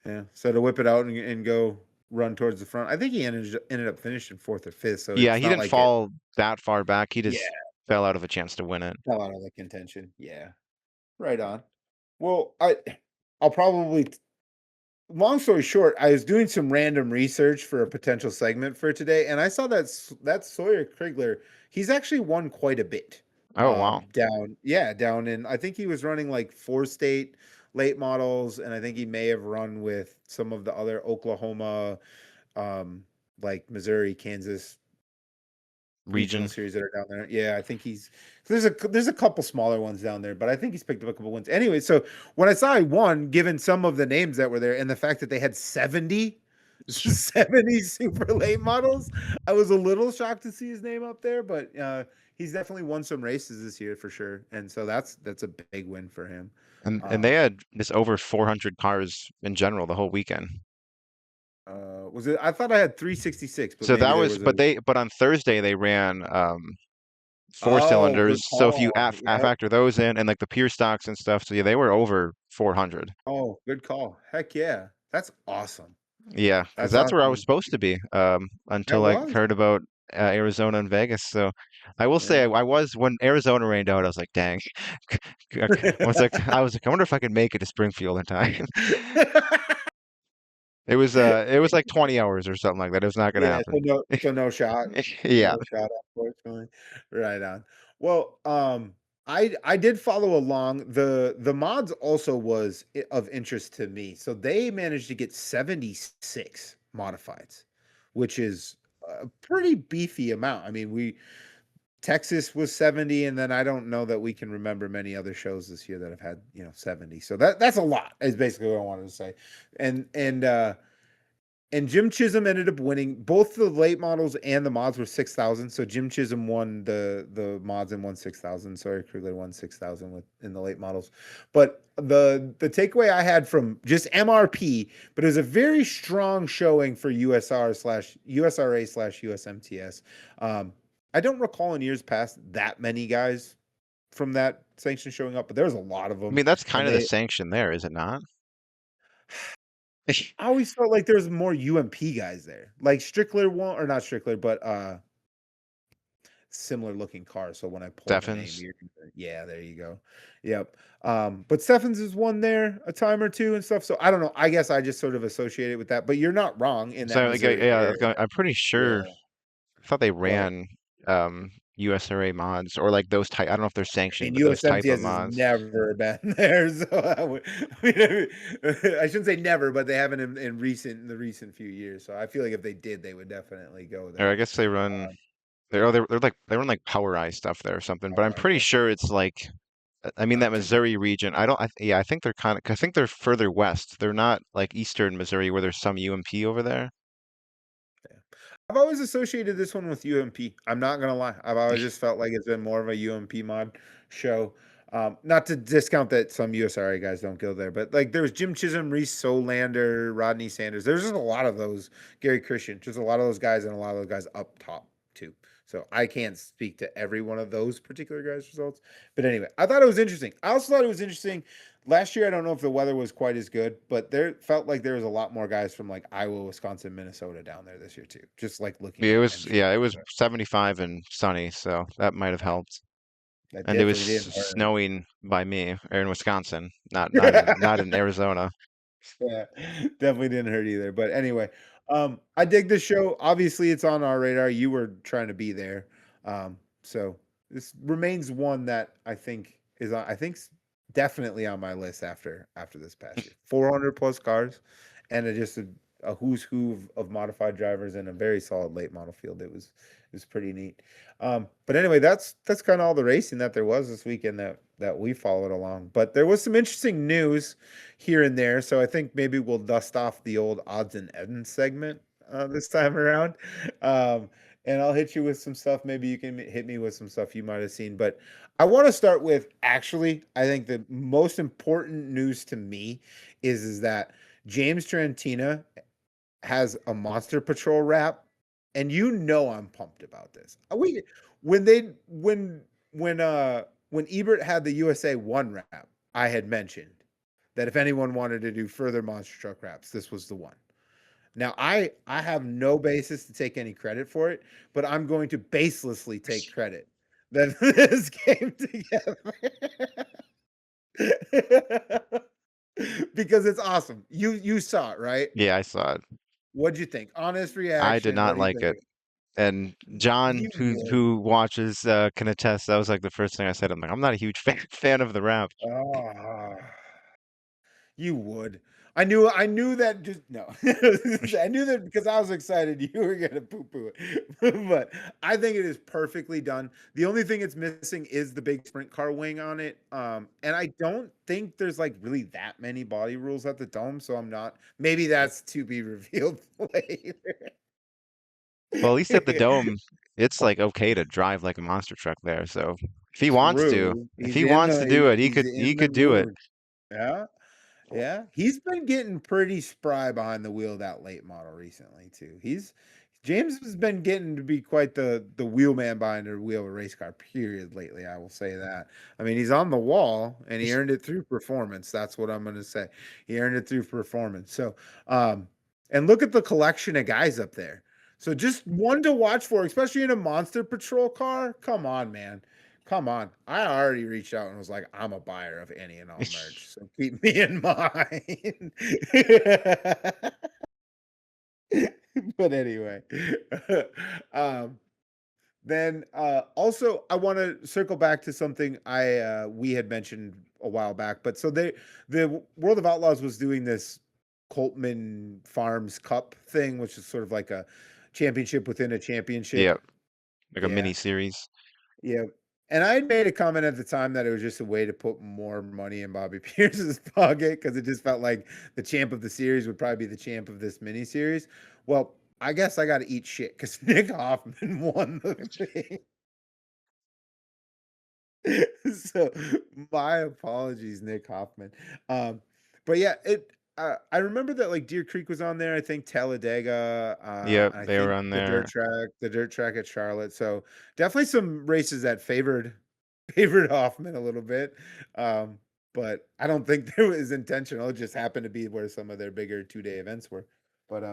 yeah. So to whip it out and go run towards the front. I think he ended up finishing 4th or 5th. So Yeah, it's he not didn't like it. fall that far back. He Yeah, just fell out of a chance to win it. fell out of the contention. Yeah, right on. Well, I'll probably long story short, I was doing some random research for a potential segment for today, and I saw that Sawyer Krigler, he's actually won quite a bit. Oh wow. Down in I think he was running like 4 state late models, and I think he may have run with some of the other Oklahoma, like Missouri, Kansas regional Region. series that are down there. Yeah, I think there's a couple smaller ones down there, but I think he's picked up a couple wins. Anyway, so when I saw he won, given some of the names that were there and the fact that they had 70 super late models, I was a little shocked to see his name up there, but he's definitely won some races this year for sure. And so that's a big win for him. And they had just over 400 cars in general the whole weekend. Was it I thought I had 366, but So maybe that there was, was a but on Thursday they ran four Oh, cylinders. good So if you call. Yep. factor those in and like the pure stocks and stuff, so yeah, they were over 400. Oh, good call. Heck yeah. That's awesome. Yeah, because That's that's where I was awesome. supposed to be That until I was. heard about Arizona and Vegas. So I will say I was when Arizona rained out, I was like, dang. I was like, I wonder if I could make it to Springfield in time. It was like 20 hours or something like that. It was not gonna Yeah, happen. so no shot. Yeah. No shot, unfortunately. Right on. Well, I did follow along. The mods also was of interest to me. So they managed to get 76 modifieds, which is a pretty beefy amount. I mean, Texas was 70, and then I don't know that we can remember many other shows this year that have had, 70. So that's a lot, is basically what I wanted to say. And Jim Chisholm ended up winning. Both the late models and the mods were 6,000. So Jim Chisholm won the mods and won 6,000. Sorry, Krugler won 6,000 in the late models. But the takeaway I had from just MRP, but it was a very strong showing for USRA/USMTS. I don't recall in years past that many guys from that sanction showing up, but there was a lot of I them. mean, that's And kind of the sanction there, is it not? I always felt like there was more UMP guys there. Like Strickler won, or not Strickler, but similar looking cars. So when I pull the name, Steffens. yeah, there you go. Yep. But Steffens is one there a time or two and stuff. So I don't know. I guess I just sort of associate it with that. But you're not wrong in that So Missouri area. I'm pretty sure. Yeah. I thought they Go ahead. ran USRA mods or like those type. I don't know if they're I sanctioned, mean, but those type of USMTS has mods. never been there, so I shouldn't say never, but they haven't in the recent few years. So I feel like if they did, they would definitely go Or I there. guess they run. They run like Power Eye stuff there or something. But I'm Alright, pretty so sure it's like. I mean that okay. Missouri region. I don't. Yeah, I think they're I think they're further west. They're not like eastern Missouri where there's some UMP over there. I've always associated this one with UMP. I'm not gonna lie. I've always just felt like it's been more of a UMP mod show. Not to discount that some USRA guys don't go there, but like there was Jim Chisholm, Reese Solander, Rodney Sanders. There's just a lot of those. Gary Christian, just a lot of those guys, and a lot of those guys up top too. So I can't speak to every one of those particular guys' results. But anyway, I thought it was interesting. I also thought it was interesting. Last year, I don't know if the weather was quite as good, but there felt like there was a lot more guys from like Iowa, Wisconsin, Minnesota down there this year too. Just like looking It at was entries. yeah, it was 75 and sunny, so that might have helped. That And it was definitely didn't hurt. snowing by me or in Wisconsin, not in Arizona. Yeah, definitely didn't hurt either. But anyway, I dig this show. Obviously, it's on our radar. You were trying to be there. So this remains one that I think definitely on my list after this past year. 400 plus cars, and just a who's who of modified drivers and a very solid late model field. It was pretty neat. But anyway, that's kind of all the racing that there was this weekend that we followed along. But there was some interesting news here and there, so I think maybe we'll dust off the old odds and ends segment this time around. And I'll hit you with some stuff. Maybe you can hit me with some stuff you might have seen. But I want to start with, actually, I think the most important news to me is that James Trentina has a Monster Patrol wrap, and I'm pumped about this. When they when Ebert had the USA 1 wrap, I had mentioned that if anyone wanted to do further monster truck wraps, this was the one. Now I have no basis to take any credit for it, but I'm going to baselessly take credit that this came together. Because it's awesome. You saw it, right? Yeah, I saw it. What'd you think? Honest I did reaction. What not do you like think? it. And John, You would. who watches, can attest. That was like the first thing I said. I'm like, I'm not a huge fan of the rap. Ah, you would. I knew that just no. I knew that because I was excited you were gonna poo-poo it. But I think it is perfectly done. The only thing it's missing is the big sprint car wing on it. And I don't think there's like really that many body rules at the dome, so I'm not. Maybe that's to be revealed later. Well, at least at the dome, it's like okay to drive like a monster truck there. So True. if he wants to do it, He's he in the could do it. mood. Yeah. Yeah. He's been getting pretty spry behind the wheel of that late model recently too. James has been getting to be quite the wheelman behind the wheel of a race car, period, lately. I will say that. I mean, he's on the wall and he earned it through performance. That's what I'm gonna say. He earned it through performance. So and look at the collection of guys up there. So just one to watch for, especially in a Monster Patrol car. Come on, man. Come on. I already reached out and was like, I'm a buyer of any and all merch. So keep me in mind. But anyway. um then also I want to circle back to something we had mentioned a while back. But so the World of Outlaws was doing this Coltman Farms Cup thing, which is sort of like a championship within a championship. Yeah, like a Yeah. mini series. Yeah. And I had made a comment at the time that it was just a way to put more money in Bobby Pierce's pocket because it just felt like the champ of the series would probably be the champ of this mini series. Well, I guess I got to eat shit because Nick Hoffman won the thing. So my apologies, Nick Hoffman. But yeah, I remember that like Deer Creek was on there. I think Talladega. Yep, I they were think on the there. dirt track at Charlotte. So definitely some races that favored Hoffman a little bit. But I don't think it was intentional. It just happened to be where some of their bigger 2-day events were. But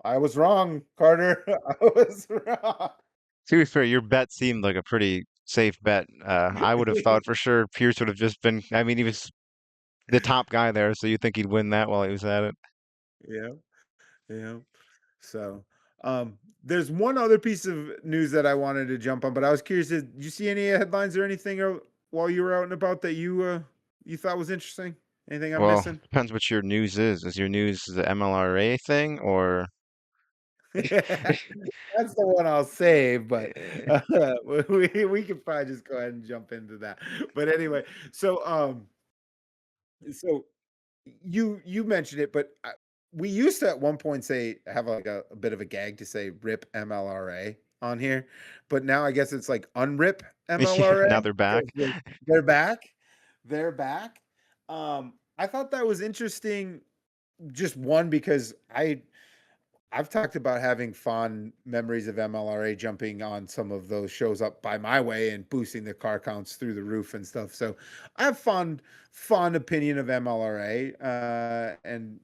I was wrong, Carter. I was wrong. To be fair, your bet seemed like a pretty safe bet. I would have thought for sure Pierce would have just been, I mean, he was the top guy there, so you think he'd win that while he was at it. Yeah. Yeah. So, there's one other piece of news that I wanted to jump on, but I was curious, did you see any headlines or anything while you were out and about that you thought was interesting? Anything I'm Well, missing? depends what your news is. Is your news the MLRA thing or That's the one I'll save, but we could probably just go ahead and jump into that. But anyway, so you mentioned it, but we used to at one point have like a bit of a gag to say "rip MLRA" on here, but now I guess it's like "unrip Yeah, MLRA" now they're back? because they're back. They're back. I thought that was interesting. Just one because I've talked about having fond memories of MLRA jumping on some of those shows up by my way and boosting the car counts through the roof and stuff. So I have fond opinion of MLRA. And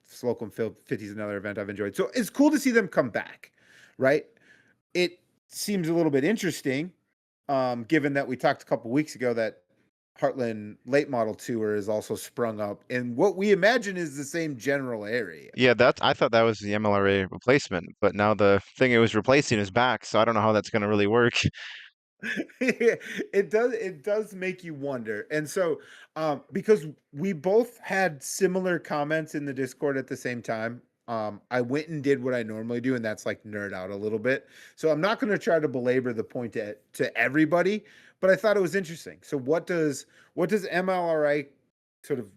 Slocum 50 is another event I've enjoyed. So it's cool to see them come back, right? It seems a little bit interesting, given that we talked a couple weeks ago that Heartland Late Model Tour is also sprung up in what we imagine is the same general area. Yeah, I thought that was the MLRA replacement, but now the thing it was replacing is back, so I don't know how that's going to really work. It does make you wonder. And so because we both had similar comments in the Discord at the same time, I went and did what I normally do, and that's like nerd out a little bit. So I'm not going to try to belabor the point to everybody, but I thought it was interesting. So what does MLRA sort of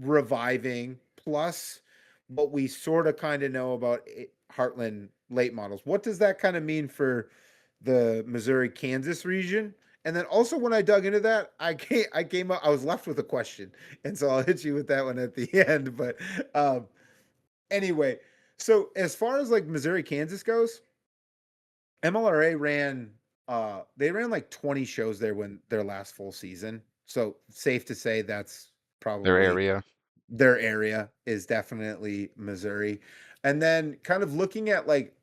reviving plus what we sort of kind of know about Heartland late models, what does that kind of mean for the Missouri Kansas region? And then also when I dug into that, I came up, I was left with a question, and so I'll hit you with that one at the end. But anyway, so as far as like Missouri Kansas goes, MLRA ran like 20 shows there when their last full season. So safe to say that's Their probably area. their area is definitely Missouri. And then kind of looking at like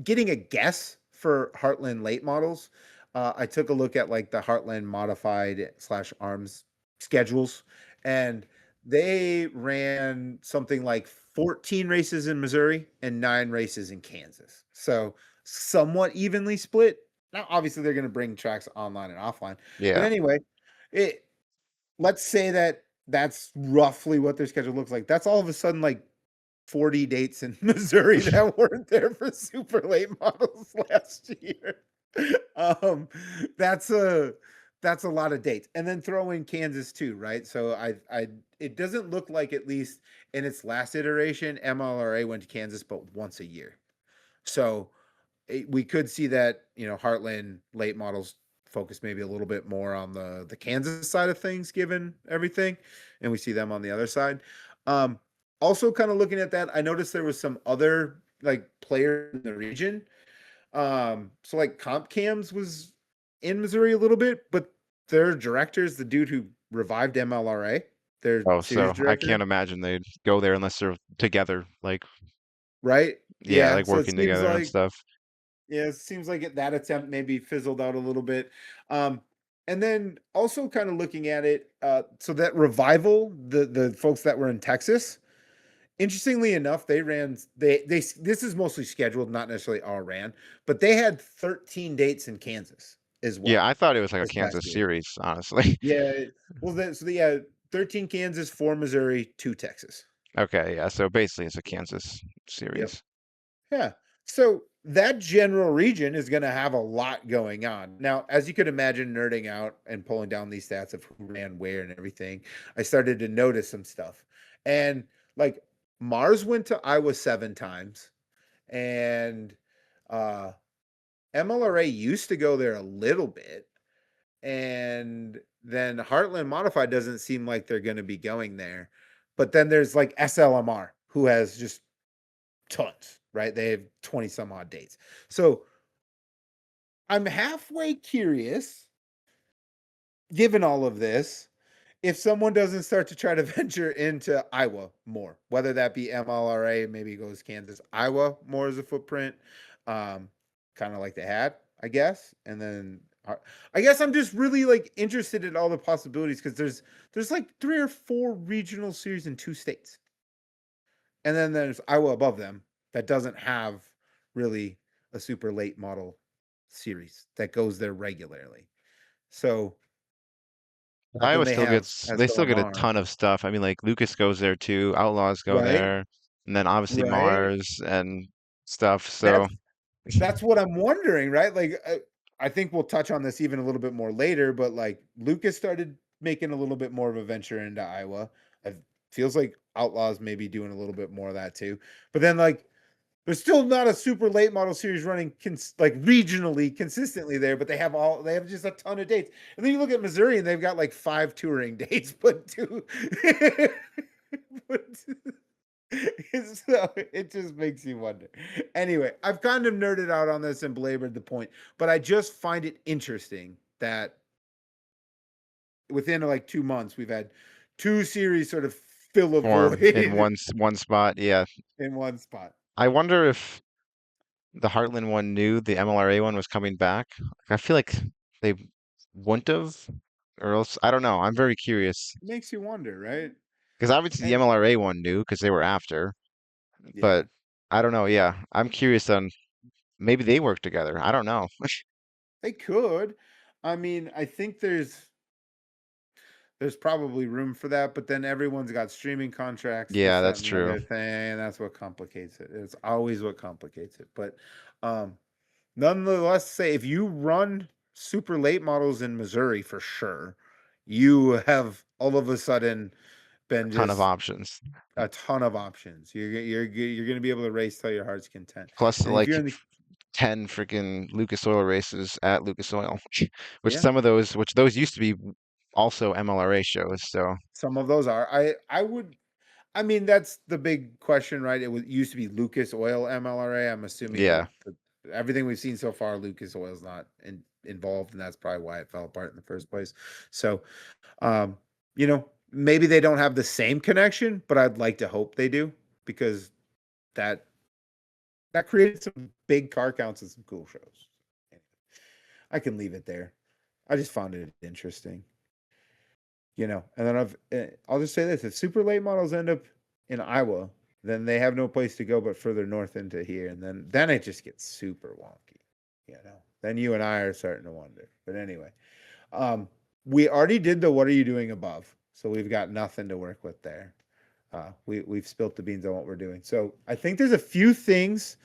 getting a guess for Heartland late models, I took a look at like the Heartland modified / arms schedules, and they ran something like 14 races in Missouri and 9 races in Kansas. So somewhat evenly split. Now, obviously, they're going to bring tracks online and offline. But Yeah. anyway, let's say that that's roughly what their schedule looks like. That's all of a sudden like 40 dates in Missouri that weren't there for super late models last year. That's a lot of dates. And then throw in Kansas too, right? So it doesn't look like, at least in its last iteration, MLRA went to Kansas but once a year. So we could see that, Heartland late models focus maybe a little bit more on the Kansas side of things, given everything, and we see them on the other side. Also kind of looking at that, I noticed there was some other like players in the region. So like Comp Cams was in Missouri a little bit, but their directors, the dude who revived MLRA, their Oh, series so I director, can't imagine they'd go there unless they're together. Like, right? Yeah, Yeah, like so it working seems together and like stuff. that attempt maybe fizzled out a little bit. Um, and then also kind of looking at it, so that revival, the folks that were in Texas, interestingly enough, they this is mostly scheduled, not necessarily all ran, but they had 13 dates in Kansas as Yeah, well I thought it was like a this past Kansas year. series, honestly. Yeah, well, yeah, 13 Kansas, 4 Missouri, 2 Texas. Okay, yeah. So basically, it's a Kansas Yep. series. Yeah. So that general region is going to have a lot going on. Now, as you could imagine, nerding out and pulling down these stats of who ran where and everything, I started to notice some stuff. And like Mars went to Iowa 7 times, and uh, MLRA used to go there a little bit. And then Heartland Modified doesn't seem like they're going to be going there. But then there's like SLMR, who has just tons, right? They have 20 some odd dates. So I'm halfway curious, given all of this, if someone doesn't start to try to venture into Iowa more, whether that be MLRA, maybe goes Kansas, Iowa more as a footprint, kind of like they had, I guess. And then I guess I'm just really like interested in all the possibilities because there's like 3 or 4 regional series in 2 states. And then there's Iowa above them that doesn't have really a super late model series that goes there regularly. So, but then Iowa they still have gets they still get a SLMR, ton of stuff. I mean, like Lucas goes there too, Outlaws go right? there, and then obviously Right. Mars and stuff. So That's what I'm wondering, right? Like, I think we'll touch on this even a little bit more later, but like Lucas started making a little bit more of a venture into Iowa. It feels like Outlaws maybe doing a little bit more of that too. But then like there's still not a super late model series running like regionally consistently there, but they have just a ton of dates. And then you look at Missouri and they've got like 5 touring dates, but 2 but so it just makes you wonder. Anyway, I've kind of nerded out on this and belabored the point, but I just find it interesting that within like 2 months we've had 2 series sort of fill a form in void one spot. Yeah, in one spot. I wonder if the Heartland one knew the MLRA one was coming back. I feel like they wouldn't have, or else I don't know. I'm very curious It makes you wonder, right? because obviously the And MLRA one knew because they were after, yeah, but I don't know. Yeah, I'm curious on maybe they work together. I don't know. they could. I mean, I think there's probably room for that, but then everyone's got streaming contracts, this, Yeah, that, that's and the true. other thing, and that's what complicates it. It's always what complicates it. But um, nonetheless, say if you run super late models in Missouri for sure, you have all of a sudden A been ton of just options. a ton of options. You're going to be able to race till your heart's content. Plus, And if like you're in the 10 freaking Lucas Oil races at Lucas Oil, which yeah, some of those, which those used to be also MLRA shows. So some of those are. I would. I mean, that's the big question, right? Used to be Lucas Oil MLRA. I'm assuming yeah, that everything we've seen so far, Lucas Oil's not involved, and that's probably why it fell apart in the first place. So, um, maybe they don't have the same connection, but I'd like to hope they do because that that created some big car counts and some cool shows. I can leave it there. I just found it interesting. And then I'll just say this: if super late models end up in Iowa, then they have no place to go but further north into here, and then it just gets super wonky. Then you and I are starting to wonder. But anyway, we already did the what are you doing above, so we've got nothing to work with there. We've spilt the beans on what we're doing. So I think there's a few things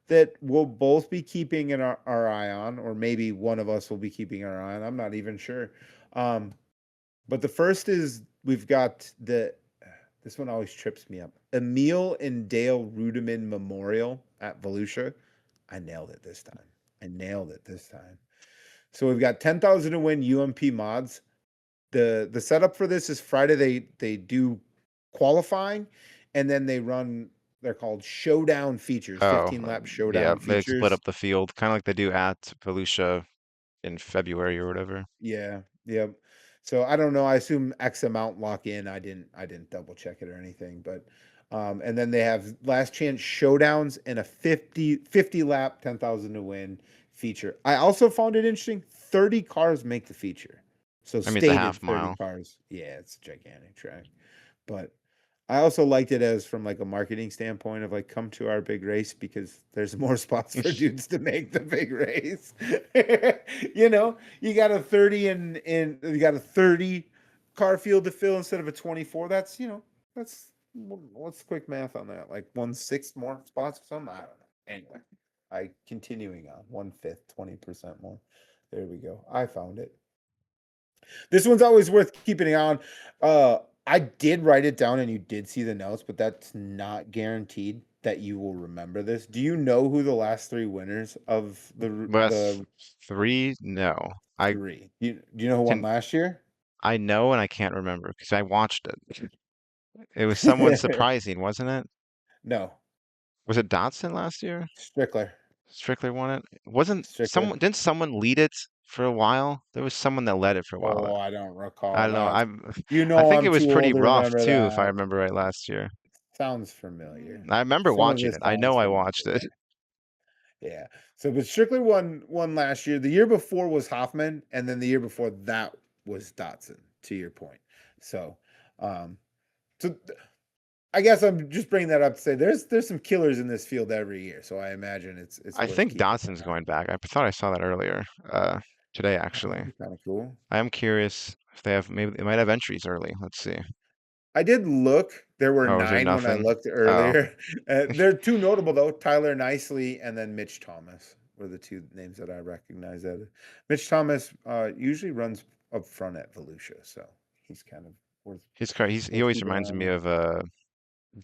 that we'll both be keeping our eye on, or maybe one of us will be keeping our eye on. I'm not even sure. But the first is we've got this one always trips me up. Emil and Dale Reutimann Memorial at Volusia. I nailed it this time. So we've got 10,000 to win UMP mods. The setup for this is Friday they do qualifying and then they're called Showdown features, oh, 15 lap yeah, Showdown they split features. up the field, kind of like they do at Volusia in February or whatever. Yeah, yep. So I don't know. I assume X amount lock in. I didn't double check it or anything, but And then they have last chance showdowns and a 50 lap 10,000 to win feature. I also found it interesting. 30 cars make the feature. So I mean, it's a stated half 30 mile. cars. Yeah, it's a gigantic track. But I also liked it as from like a marketing standpoint of like come to our big race because there's more spots for dudes to make the big race. You got a 30 in you got a 30 car field to fill instead of a 24. That's that's what's quick math on that? Like 1/6 more spots or something? I don't know. Anyway, continuing on 1/5, 20% more. There we go. I found it. This one's always worth keeping on. I did write it down and you did see the notes, but that's not guaranteed that you will remember this. Do you know who the last 3 winners of Last the 3? No. I 3? Do you know who won can last year? I know and I can't remember because I watched it. It was someone surprising, wasn't it? No, Was it Dotson last year? Strickler. Strickler won it. Wasn't Strickler. someone, didn't someone lead it for a while? There was someone that led it for a while. Oh, I don't I recall don't know. that. I think I'm it was too pretty old to rough remember too, if I that. remember right last year. Sounds familiar. I remember Some of watching it it. I sounds know I familiar. watched it. Yeah. So, but Strickler won last year. The year before was Hoffman, and then the year before that was Dotson. To your point. So, um, so I guess I'm just bringing that up to say there's some killers in this field every year. So I imagine it's I worth think keeping Dotson's an eye on. going back. I thought I saw that earlier, today Oh, that'd actually. be kind of cool. I am curious if they have, maybe they might have entries early. Let's see. I did look. There were Oh, is there 9 when I nothing? looked Oh, earlier. They're 2 notable though. Tyler Nicely and then Mitch Thomas were the 2 names that I recognize. That Mitch Thomas usually runs up front at Volusia, so he's kind of worth he always keeping an reminds eye me on. of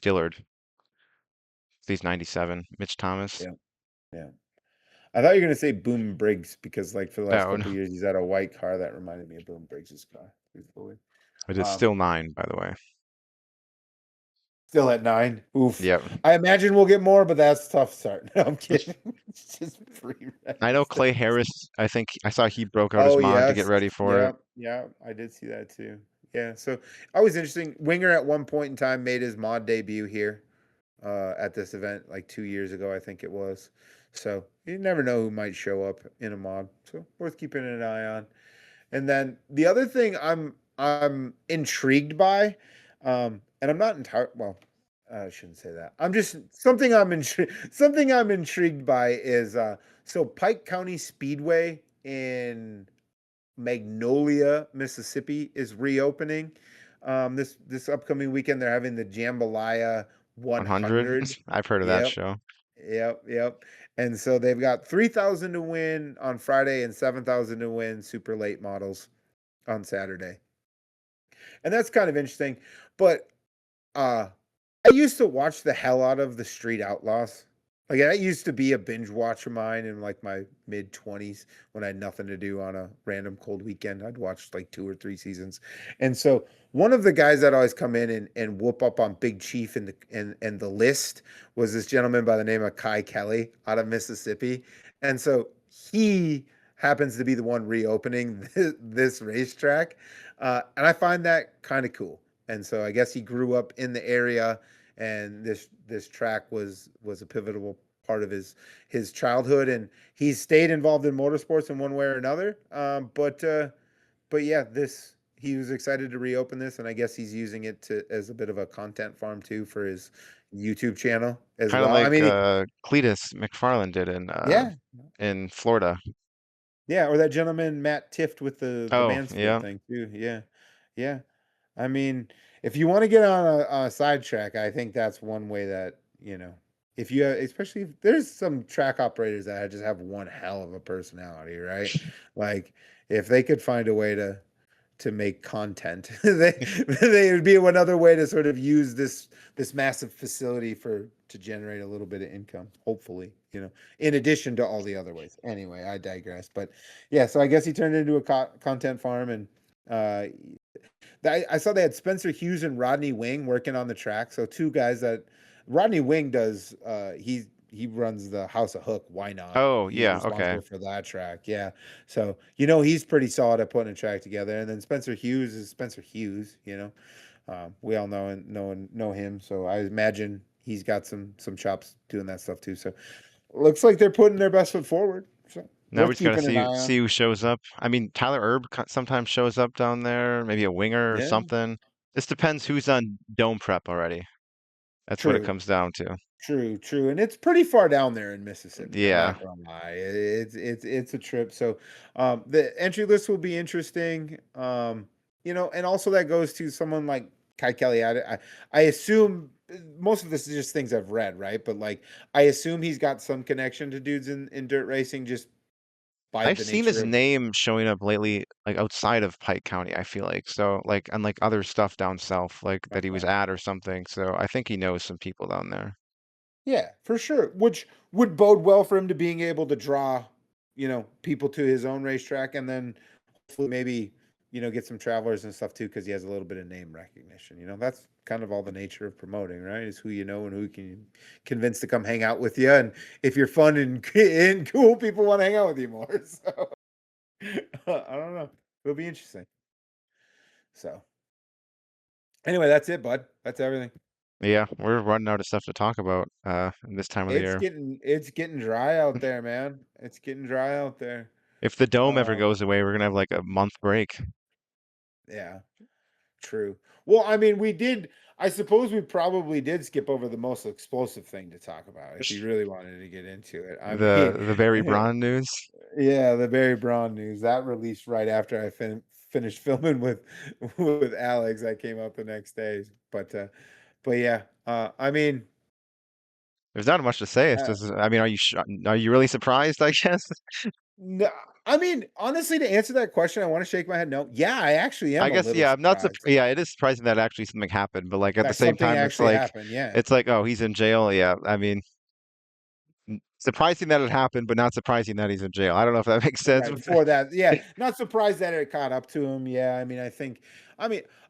Dillard. He's 97. Mitch Thomas. Yeah, yeah. I thought you were gonna say Boom Briggs because like for the last Oh, no. couple of years he's had a white car that reminded me of Boom Briggs's car. Truthfully, It is um, still 9, by the way. still at 9. Oof. Yep. I imagine we'll get more, but that's a tough start. No, I'm kidding. It's just I know pre-registered. Clay Harris, I think I saw he broke out his Oh mod to get yes, ready for yeah, it. yeah. I did see that too. Yeah. So always interesting. Winger at one point in time made his mod debut here at this event like 2 years ago, I think it was. So you never know who might show up in a mod. So worth keeping an eye on. And then the other thing I'm intrigued by, and I'm not entirely well. I shouldn't say that. I'm just something I'm intrigued by is so Pike County Speedway in Magnolia, Mississippi is reopening. This upcoming weekend they're having the Jambalaya 100. 100. I've heard of that Yep, show. yep. And so they've got 3,000 to win on Friday and 7,000 to win super late models on Saturday. And that's kind of interesting. But I used to watch the hell out of the Street Outlaws. Like that used to be a binge watch of mine in like my mid 20s when I had nothing to do on a random cold weekend. I'd watch like 2 or 3 seasons. And so one of the guys that always come in and whoop up on Big Chief and the list was this gentleman by the name of Kai Kelly out of Mississippi. And so he happens to be the one reopening this racetrack. And I find that kind of cool. And so I guess he grew up in the area, and this track was a pivotal part of his childhood, and he's stayed involved in motorsports in one way or another. But yeah, he was excited to reopen this, and I guess he's using it as a bit of a content farm too for his YouTube channel as Kind of well. I like mean, Cletus McFarland did yeah, in Florida. yeah, or that gentleman Matt Tift with the Oh, Mansfield yeah. thing too. Yeah, yeah. I mean, if you want to get on a sidetrack, I think that's one way that, if you, especially if there's some track operators that just have one hell of a personality, right? Like if they could find a way to make content, they would be another way to sort of use this massive facility to generate a little bit of income, hopefully, in addition to all the other ways. Anyway, I digress. But yeah, so I guess he turned it into a content farm, and I saw they had Spencer Hughes and Rodney Wing working on the track. So 2 guys that Rodney Wing does. He runs the House of Hook. Why not? Oh, He's yeah. Okay. responsible for that track. Yeah. So he's pretty solid at putting a track together. And then Spencer Hughes is Spencer Hughes. We all know him, so I imagine he's got some chops doing that stuff too. So looks like they're putting their best foot forward. So Now we worth just gotta keeping an eye see on. who shows up. I mean, Tyler Erb sometimes shows up down there, maybe a winger or Yeah, something. This depends who's on dome prep already. That's what it true. comes down to. True, and it's pretty far down there in Mississippi. I'm Yeah. not gonna lie, it's a trip. So, the entry list will be interesting. And also that goes to someone like Kai Kelly. I assume most of this is just things I've read, right? But like, I assume he's got some connection to dudes in dirt racing just by I've the seen his nature of. name showing up lately, like outside of Pike County, I feel like. So, like, and like other stuff down south, like that he was Okay. at or something. So I think he knows some people down there. Yeah, for sure. Which would bode well for him to being able to draw, people to his own racetrack, and then hopefully maybe, get some travelers and stuff too, because he has a little bit of name recognition. That's kind of all the nature of promoting, right? Is who you know and who you can convince to come hang out with you. And if you're fun and cool, people want to hang out with you more. So I don't know. It'll be interesting. So anyway, that's it, bud. That's everything. Yeah, we're running out of stuff to talk about this time of the year. It's getting dry out there, man. It's getting dry out there. If the dome ever Um, goes away, we're gonna have like a month break. yeah, true. Well, I mean, I suppose we probably did skip over the most explosive thing to talk about if you really wanted to get into it. I mean, The Barry Braun news. yeah, the Barry Braun news that released right after I finished filming with Alex. I came out the next day, but yeah, I mean, There's not much to say. It's uh, just, I mean, are you really surprised, I guess? no, I mean, honestly, to answer that question, I want to shake my head. No, yeah, I actually I am a guess, little yeah, I'm not surprised. surprised Yeah, it is surprising that actually something happened, but like at the that same something time, actually happened. Yeah. it's like, oh, he's in jail. Yeah, I mean, surprising that it happened, but not surprising that he's in jail. I don't know if that makes sense. Right before that, yeah, not surprised that it caught up to him. Yeah, I mean,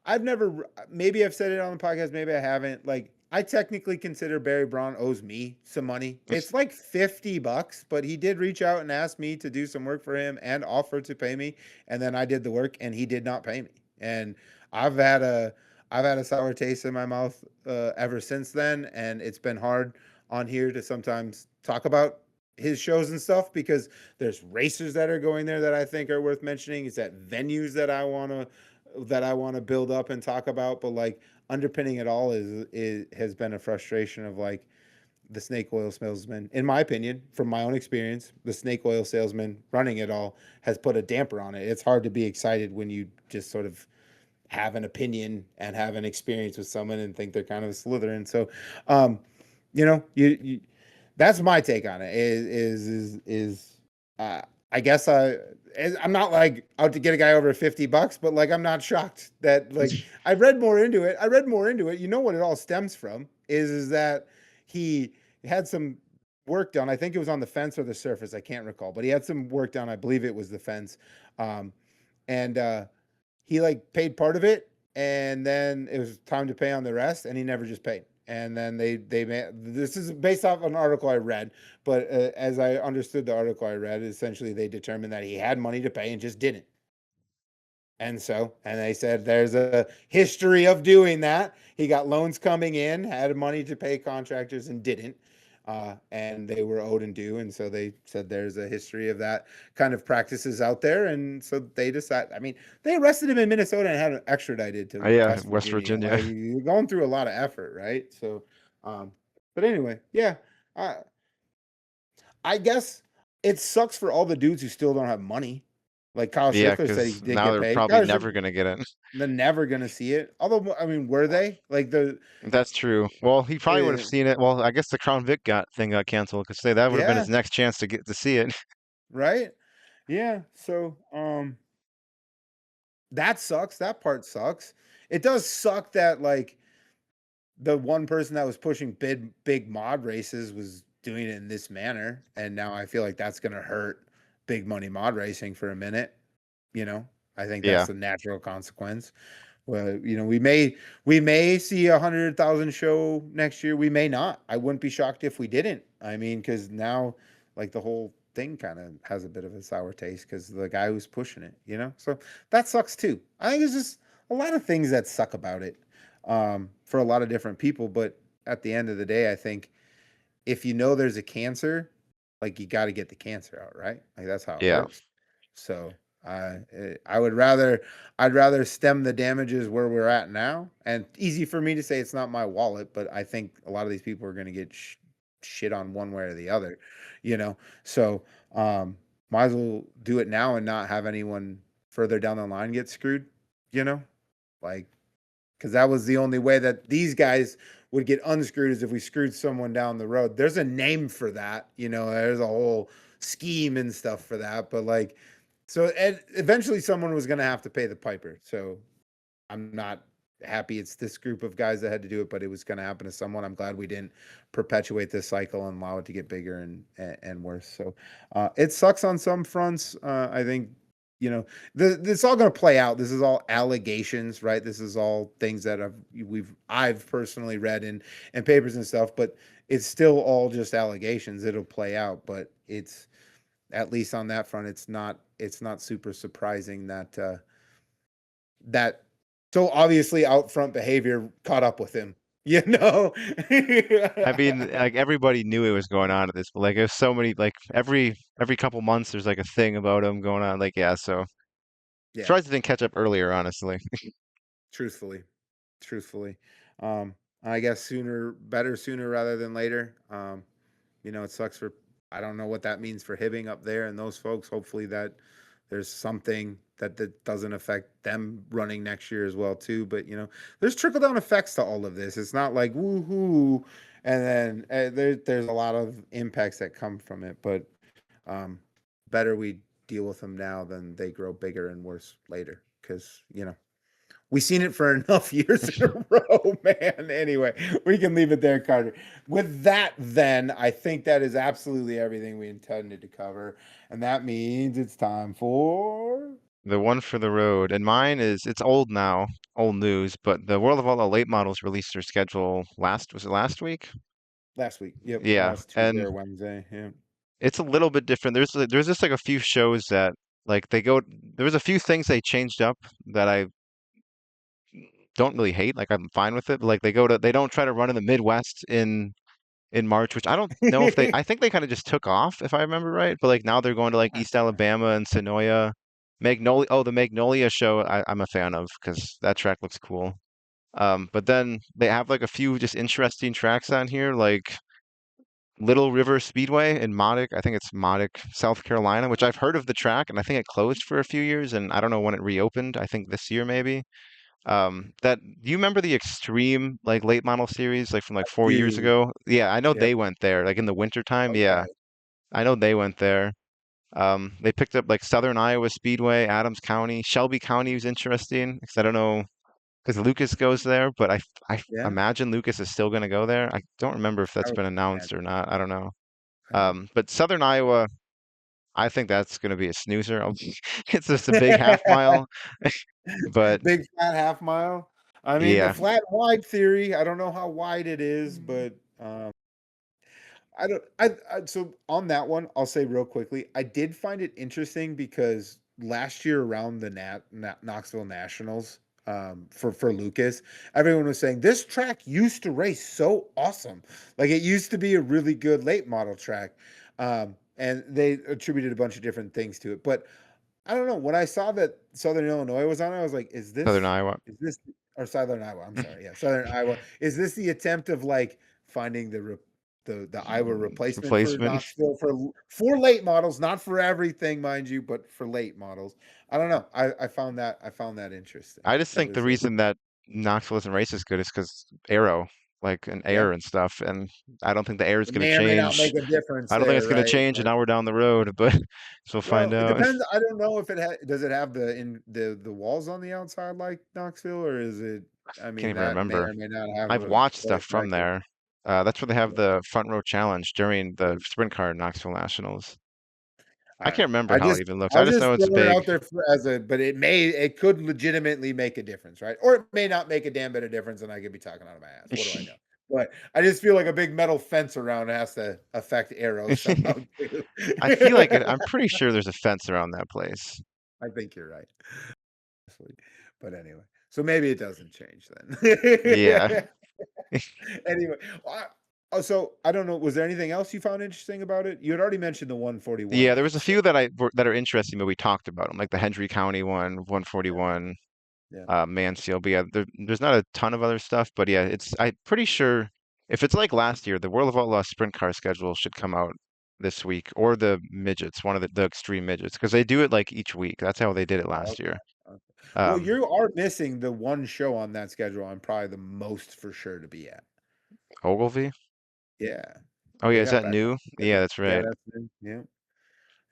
I've never, maybe I've said it on the podcast, maybe I haven't. Like, I technically consider Barry Braun owes me some money. It's like $50, but he did reach out and ask me to do some work for him and offer to pay me, and then I did the work, and he did not pay me. And I've had a, I've had a sour taste in my mouth ever since then, and it's been hard on here to sometimes talk about his shows and stuff because there's racers that are going there that I think are worth mentioning. It's at venues that I want to build up and talk about. But like underpinning it all is has been a frustration of like the snake oil salesman, in my opinion, from my own experience, the snake oil salesman running it all has put a damper on it. It's hard to be excited when you just sort of have an opinion and have an experience with someone and think they're kind of a Slytherin. So, you that's my take on it. Uh, I guess I'm not like out to get a guy over $50, but like I'm not shocked that like I read more into it. You know what it all stems from is that he had some work done. I think it was on the fence or the surface. I can't recall, but he had some work done. I believe it was the fence, and he like paid part of it, and then it was time to pay on the rest, and he never just paid. And then they made, this is based off an article I read, but as I understood the article I read, essentially they determined that he had money to pay and just didn't. And they said there's a history of doing that. He got loans coming in, had money to pay contractors and didn't. And they were owed and due. And so they said there's a history of that kind of practices out there. And so they decided, I mean, they arrested him in Minnesota and had him extradited to Yeah, West West Virginia. Virginia. Like, you're going through a lot of effort, right? So, but anyway, yeah. I guess it sucks for all the dudes who still don't have money. Like Kyle Yeah, Strickler said he because did now get they're paid. probably never gonna get it. They're never gonna see it. Although, I mean, were they like That's true. Well, he probably would have uh, seen it. Well, I guess the Crown Vic thing got canceled because that would have been yeah, his next chance to get to see it. right? Yeah. So, that sucks. That part sucks. It does suck that like the one person that was pushing big mod races was doing it in this manner, and now I feel like that's gonna hurt big money mod racing for a minute. I think that's Yeah, the natural consequence. Well, we may see 100,000 show next year. We may not. I wouldn't be shocked if we didn't. I mean, because now like the whole thing kind of has a bit of a sour taste because the guy who's pushing it, So that sucks too. I think it's just a lot of things that suck about it. for a lot of different people. But at the end of the day, I think if you know there's a cancer, like you got to get the cancer out, right? Like that's how it Yeah. works. So I would I'd rather stem the damages where we're at now. And easy for me to say it's not my wallet, but I think a lot of these people are going to get shit on one way or the other, you know. So might as well do it now and not have anyone further down the line get screwed, you know, like because that was the only way that these guys would get unscrewed is if we screwed someone down the road. There's a name for that, you know. There's a whole scheme and stuff for that, but like, so eventually someone was going to have to pay the piper. So I'm not happy it's this group of guys that had to do it, but it was going to happen to someone. I'm glad we didn't perpetuate this cycle and allow it to get bigger and worse. So it sucks on some fronts. I think, you know, this is all going to play out. This is all allegations, right? This is all things that I've personally read in papers and stuff, but it's still all just allegations. It'll play out, but it's at least on that front, it's not super surprising that that so obviously out front behavior caught up with him, you know. I mean, like everybody knew it was going on at this, but like there's so many like every couple months there's like a thing about him going on. Like yeah, so Yeah, surprised it didn't catch up earlier, honestly. truthfully, I guess sooner rather than later. You know, it sucks for, I don't know what that means for Hibbing up there and those folks. Hopefully that there's something that doesn't affect them running next year as well too. But you know, there's trickle down effects to all of this. It's not like woohoo, and then there's a lot of impacts that come from it. But better we deal with them now than they grow bigger and worse later. Because you know, we've seen it for enough years in a row, man. Anyway, we can leave it there, Carter. With that, then, I think that is absolutely everything we intended to cover. And that means it's time for The one for the road, and mine it's old now, old news, but the World of All the late models released their schedule was it last week? last week. Yep, Yeah, last Tuesday and or Wednesday. Yeah. it's a little bit different. There's just like a few shows that like there was a few things they changed up that I don't really hate. Like I'm fine with it. But like they don't try to run in the Midwest in March, which I don't know if I think they kind of just took off if I remember right. But like now they're going to like East Alabama and Sonoya. Magnolia, oh, the Magnolia show I'm a fan of because that track looks cool. But then they have like a few just interesting tracks on here, like Little River Speedway in Modic. I think it's Modic, South Carolina, which I've heard of the track, and I think it closed for a few years, and I don't know when it reopened. I think this year maybe. That do you remember the Extreme like late model series like from like 4 years Dude. ago? Yeah, I know Yep. they went there like in the winter time. Yeah, Okay. I know they went there. They picked up like Southern Iowa Speedway, Adams County, Shelby County was interesting because I don't know because Lucas goes there, but I Yeah. imagine Lucas is still going to go there. I don't remember if I that's would been announced or imagine. not. I don't know. Yeah. But Southern Iowa, I think that's going to be a snoozer. It's just a big half mile, but Big flat half mile. I mean, the yeah, flat wide theory, I don't know how wide it is, but I don't. So on that one, I'll say real quickly. I did find it interesting because last year around the Knoxville Nationals, for Lucas, everyone was saying this track used to race so awesome. Like it used to be a really good late model track, and they attributed a bunch of different things to it. But I don't know. When I saw that Southern Illinois was on it, I was like, Southern Iowa. is this, or Southern Iowa? I'm sorry. Yeah, Southern Iowa. Is this the attempt of like finding the Iowa replacement for Replacement. Knoxville for late models, not for everything, mind you, but for late models? I don't know. I found that interesting. I just That think the was reason that Knoxville isn't race as good is because aero, like an yeah. air and stuff, and I don't think the air is It going to may or may not change. make a difference I don't think there, it's going to right? change, and Like, now we're down the road, but we'll find well, it out. depends. I don't know if does it have the walls on the outside like Knoxville, or is it? I Can't mean, even that may remember. or may not have I've watched what stuff from affected. there. That's where they have the front row challenge during the sprint car in Knoxville Nationals. I I don't can't know. remember how it even looks. I I'll just just know it's throw it big. out there but it could legitimately make a difference, right? Or it may not make a damn bit of difference, and I could be talking out of my ass. What do I know? But I just feel like a big metal fence around has to affect arrows somehow too. I feel like I'm pretty sure there's a fence around that place. I think you're right. But anyway, So maybe it doesn't change then. Yeah. Anyway, so I don't know. Was there anything else you found interesting about it? You had already mentioned the 141 Yeah, there was a race. few that are interesting, but we talked about them, like the Hendry County one, 141, Yeah. Mansfield. But yeah, there's not a ton of other stuff, but yeah, I'm pretty sure if it's like last year, the World of Outlaws sprint car schedule should come out this week, or the midgets, one of the extreme midgets, because they do it like each week. That's how they did it last Okay. year. Okay. Well, Um, you are missing the one show on that schedule I'm probably the most for sure to be at. Ogilvy? Yeah. Oh yeah, They is got that back on new? the Yeah, schedule. that's Yeah, right. that's new. Yeah.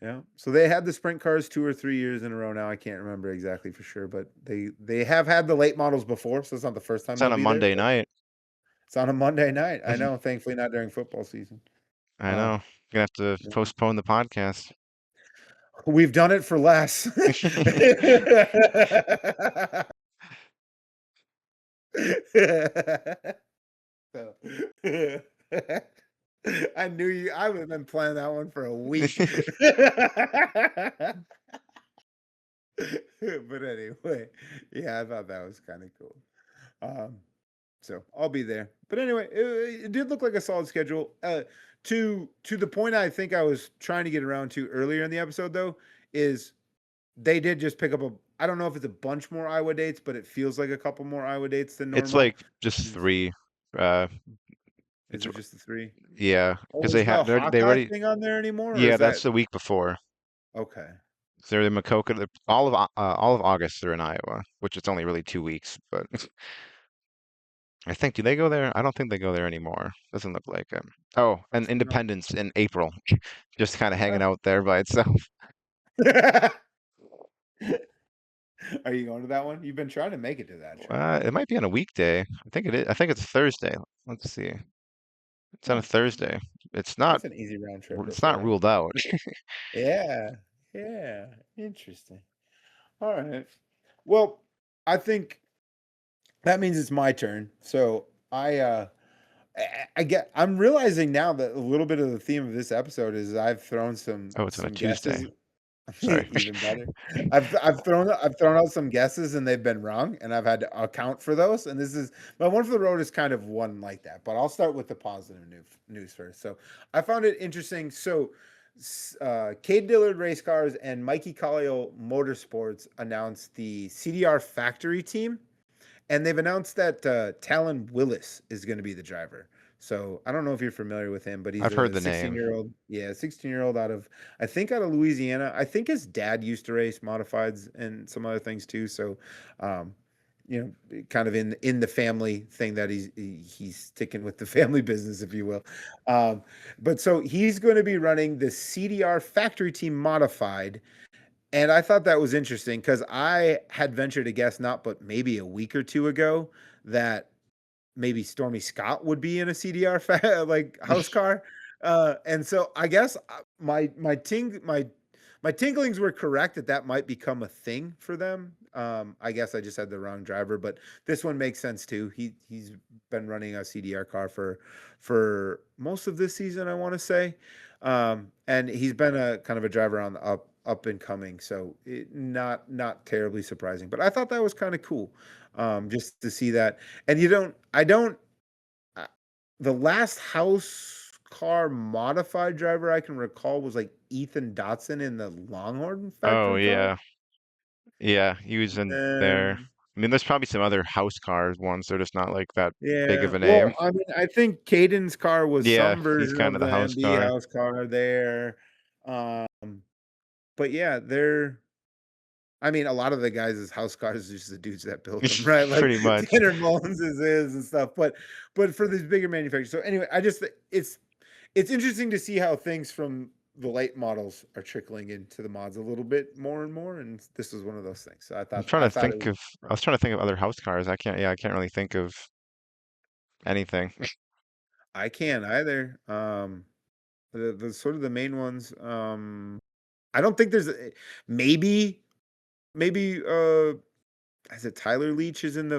Yeah. So they had the sprint cars 2 or 3 years in a row now. I can't remember exactly for sure, but they have had the late models before, so it's not the first time It's on they'll a be there. Monday night. It's on a Monday night. I know, thankfully not during football season. I know. Gonna have to Yeah. postpone the podcast. We've done it for less. So, I knew you. I would have been planning that one for a week. But anyway, yeah, I thought that was kind of cool. Um, so I'll be there. But anyway, it did look like a solid schedule. To the point I think I was trying to get around to earlier in the episode, though, is they did just pick up a. I don't know if it's a bunch more Iowa dates, but it feels like a couple more Iowa dates than It's normal. like just three. Uh, Is it's it just the three? yeah, Oh, because is the they Hawkeye already thing on there anymore, or yeah, is that's that the week before. okay? So they're in Macoka. All of August they're in Iowa, which is only really 2 weeks. But I think do they go there? I don't think they go there anymore. Doesn't look like it. Oh, and No. Independence in April, just kind of hanging Oh. out there by itself. Are you going to that one? You've been trying to make it to that show. It might be on a weekday. I think it is. I think it's Thursday. Let's see. It's on a Oh, Thursday. It's not. that's an easy round trip to It's not fly. ruled out. Yeah, yeah, interesting. All right. Well, I think that means it's my turn. So I'm realizing now that a little bit of the theme of this episode is I've thrown Oh, it's on a some Tuesday. guesses. Sorry. Even better. I've thrown out some guesses and they've been wrong, and I've had to account for those. And this is my one for the road is kind of one like that. But I'll start with the positive news first. So I found it interesting. So Cade Dillard Race Cars and Mikey Collio Motorsports announced the CDR factory team, and they've announced that Talon Willis is going to be the driver. So I don't know if you're familiar with him, but he's I've heard a the name. 16-year-old. Yeah, 16-year-old out of Louisiana. I think his dad used to race modifieds and some other things too. So, kind of in the family thing that he's sticking with the family business, if you will. But so he's going to be running the CDR factory team modified. And I thought that was interesting because I had ventured to guess not, but maybe a week or two ago that maybe Stormy Scott would be in a CDR like house car. And so I guess my tinklings were correct that might become a thing for them. I guess I just had the wrong driver, but this one makes sense too. He's been running a CDR car for most of this season, I want to say. And he's been a kind of a driver on the up and coming, so not terribly surprising. But I thought that was kind of cool, just to see that. And the last house car modified driver I can recall was like Ethan Dotson in the Longhorn Oh factory car. yeah. Yeah, he was in there. And I mean, there's probably some other house cars ones. They're just not like that big yeah, of a well, name. I mean, I think Caden's car was Yeah, some he's version kind of of the the house MB car. house car there. But yeah, they're I mean, a lot of the guys' house cars is just the dudes that built them, right? Like Pretty much. Tanner Mullins is and stuff. But for these bigger manufacturers. So anyway, it's interesting to see how things from the late models are trickling into the mods a little bit more and more. And this was one of those things. So I'm trying I to thought it think was of. I was trying to think of other house cars. I can't really think of anything. I can't either. The sort of the main ones. I don't think there's maybe is it Tyler Leach is in the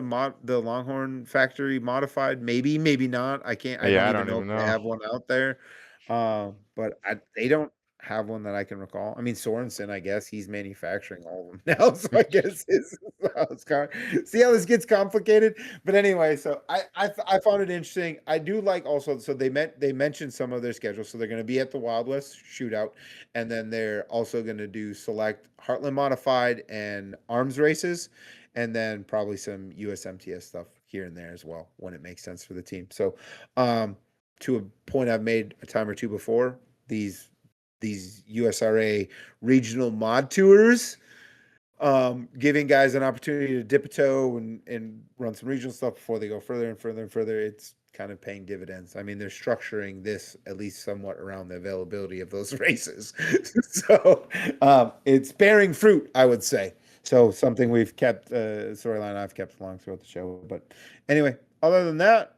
Longhorn factory modified? Maybe not. I don't Yeah, I even don't know if even they know. have one out there. But they don't have one that I can recall. I mean, Sorensen, I guess he's manufacturing all of them now, so I guess his is See how this gets complicated? But anyway, so I found it interesting. I do like also, so they mentioned some of their schedules. So they're going to be at the Wild West Shootout, and then they're also going to do select Heartland Modified and arms races, and then probably some USMTS stuff here and there as well when it makes sense for the team. So, to a point I've made a time or two before, these USRA regional mod tours, giving guys an opportunity to dip a toe and run some regional stuff before they go further and further and further. It's kind of paying dividends. I mean, they're structuring this at least somewhat around the availability of those races. So it's bearing fruit, I would say. So something we've kept, storyline I've kept along throughout the show. But anyway, other than that,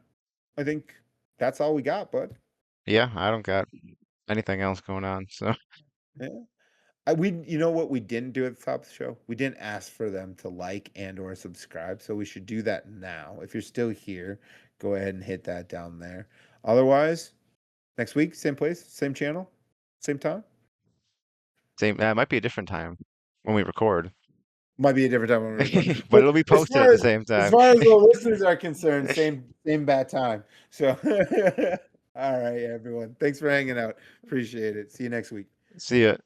I think that's all we got, bud. Yeah, I don't got anything else going on. So Yeah. You know what we didn't do at the top of the show? We didn't ask for them to like and or subscribe, so we should do that now. If you're still here, go ahead and hit that down there. Otherwise, next week, same place, same channel, same time. same. It might be a different time when we record, Might be a different time when we record. but it'll be posted at the same As time. far as the listeners are concerned, same bad time. So, all right, everyone. Thanks for hanging out. Appreciate it. See you next week. See ya.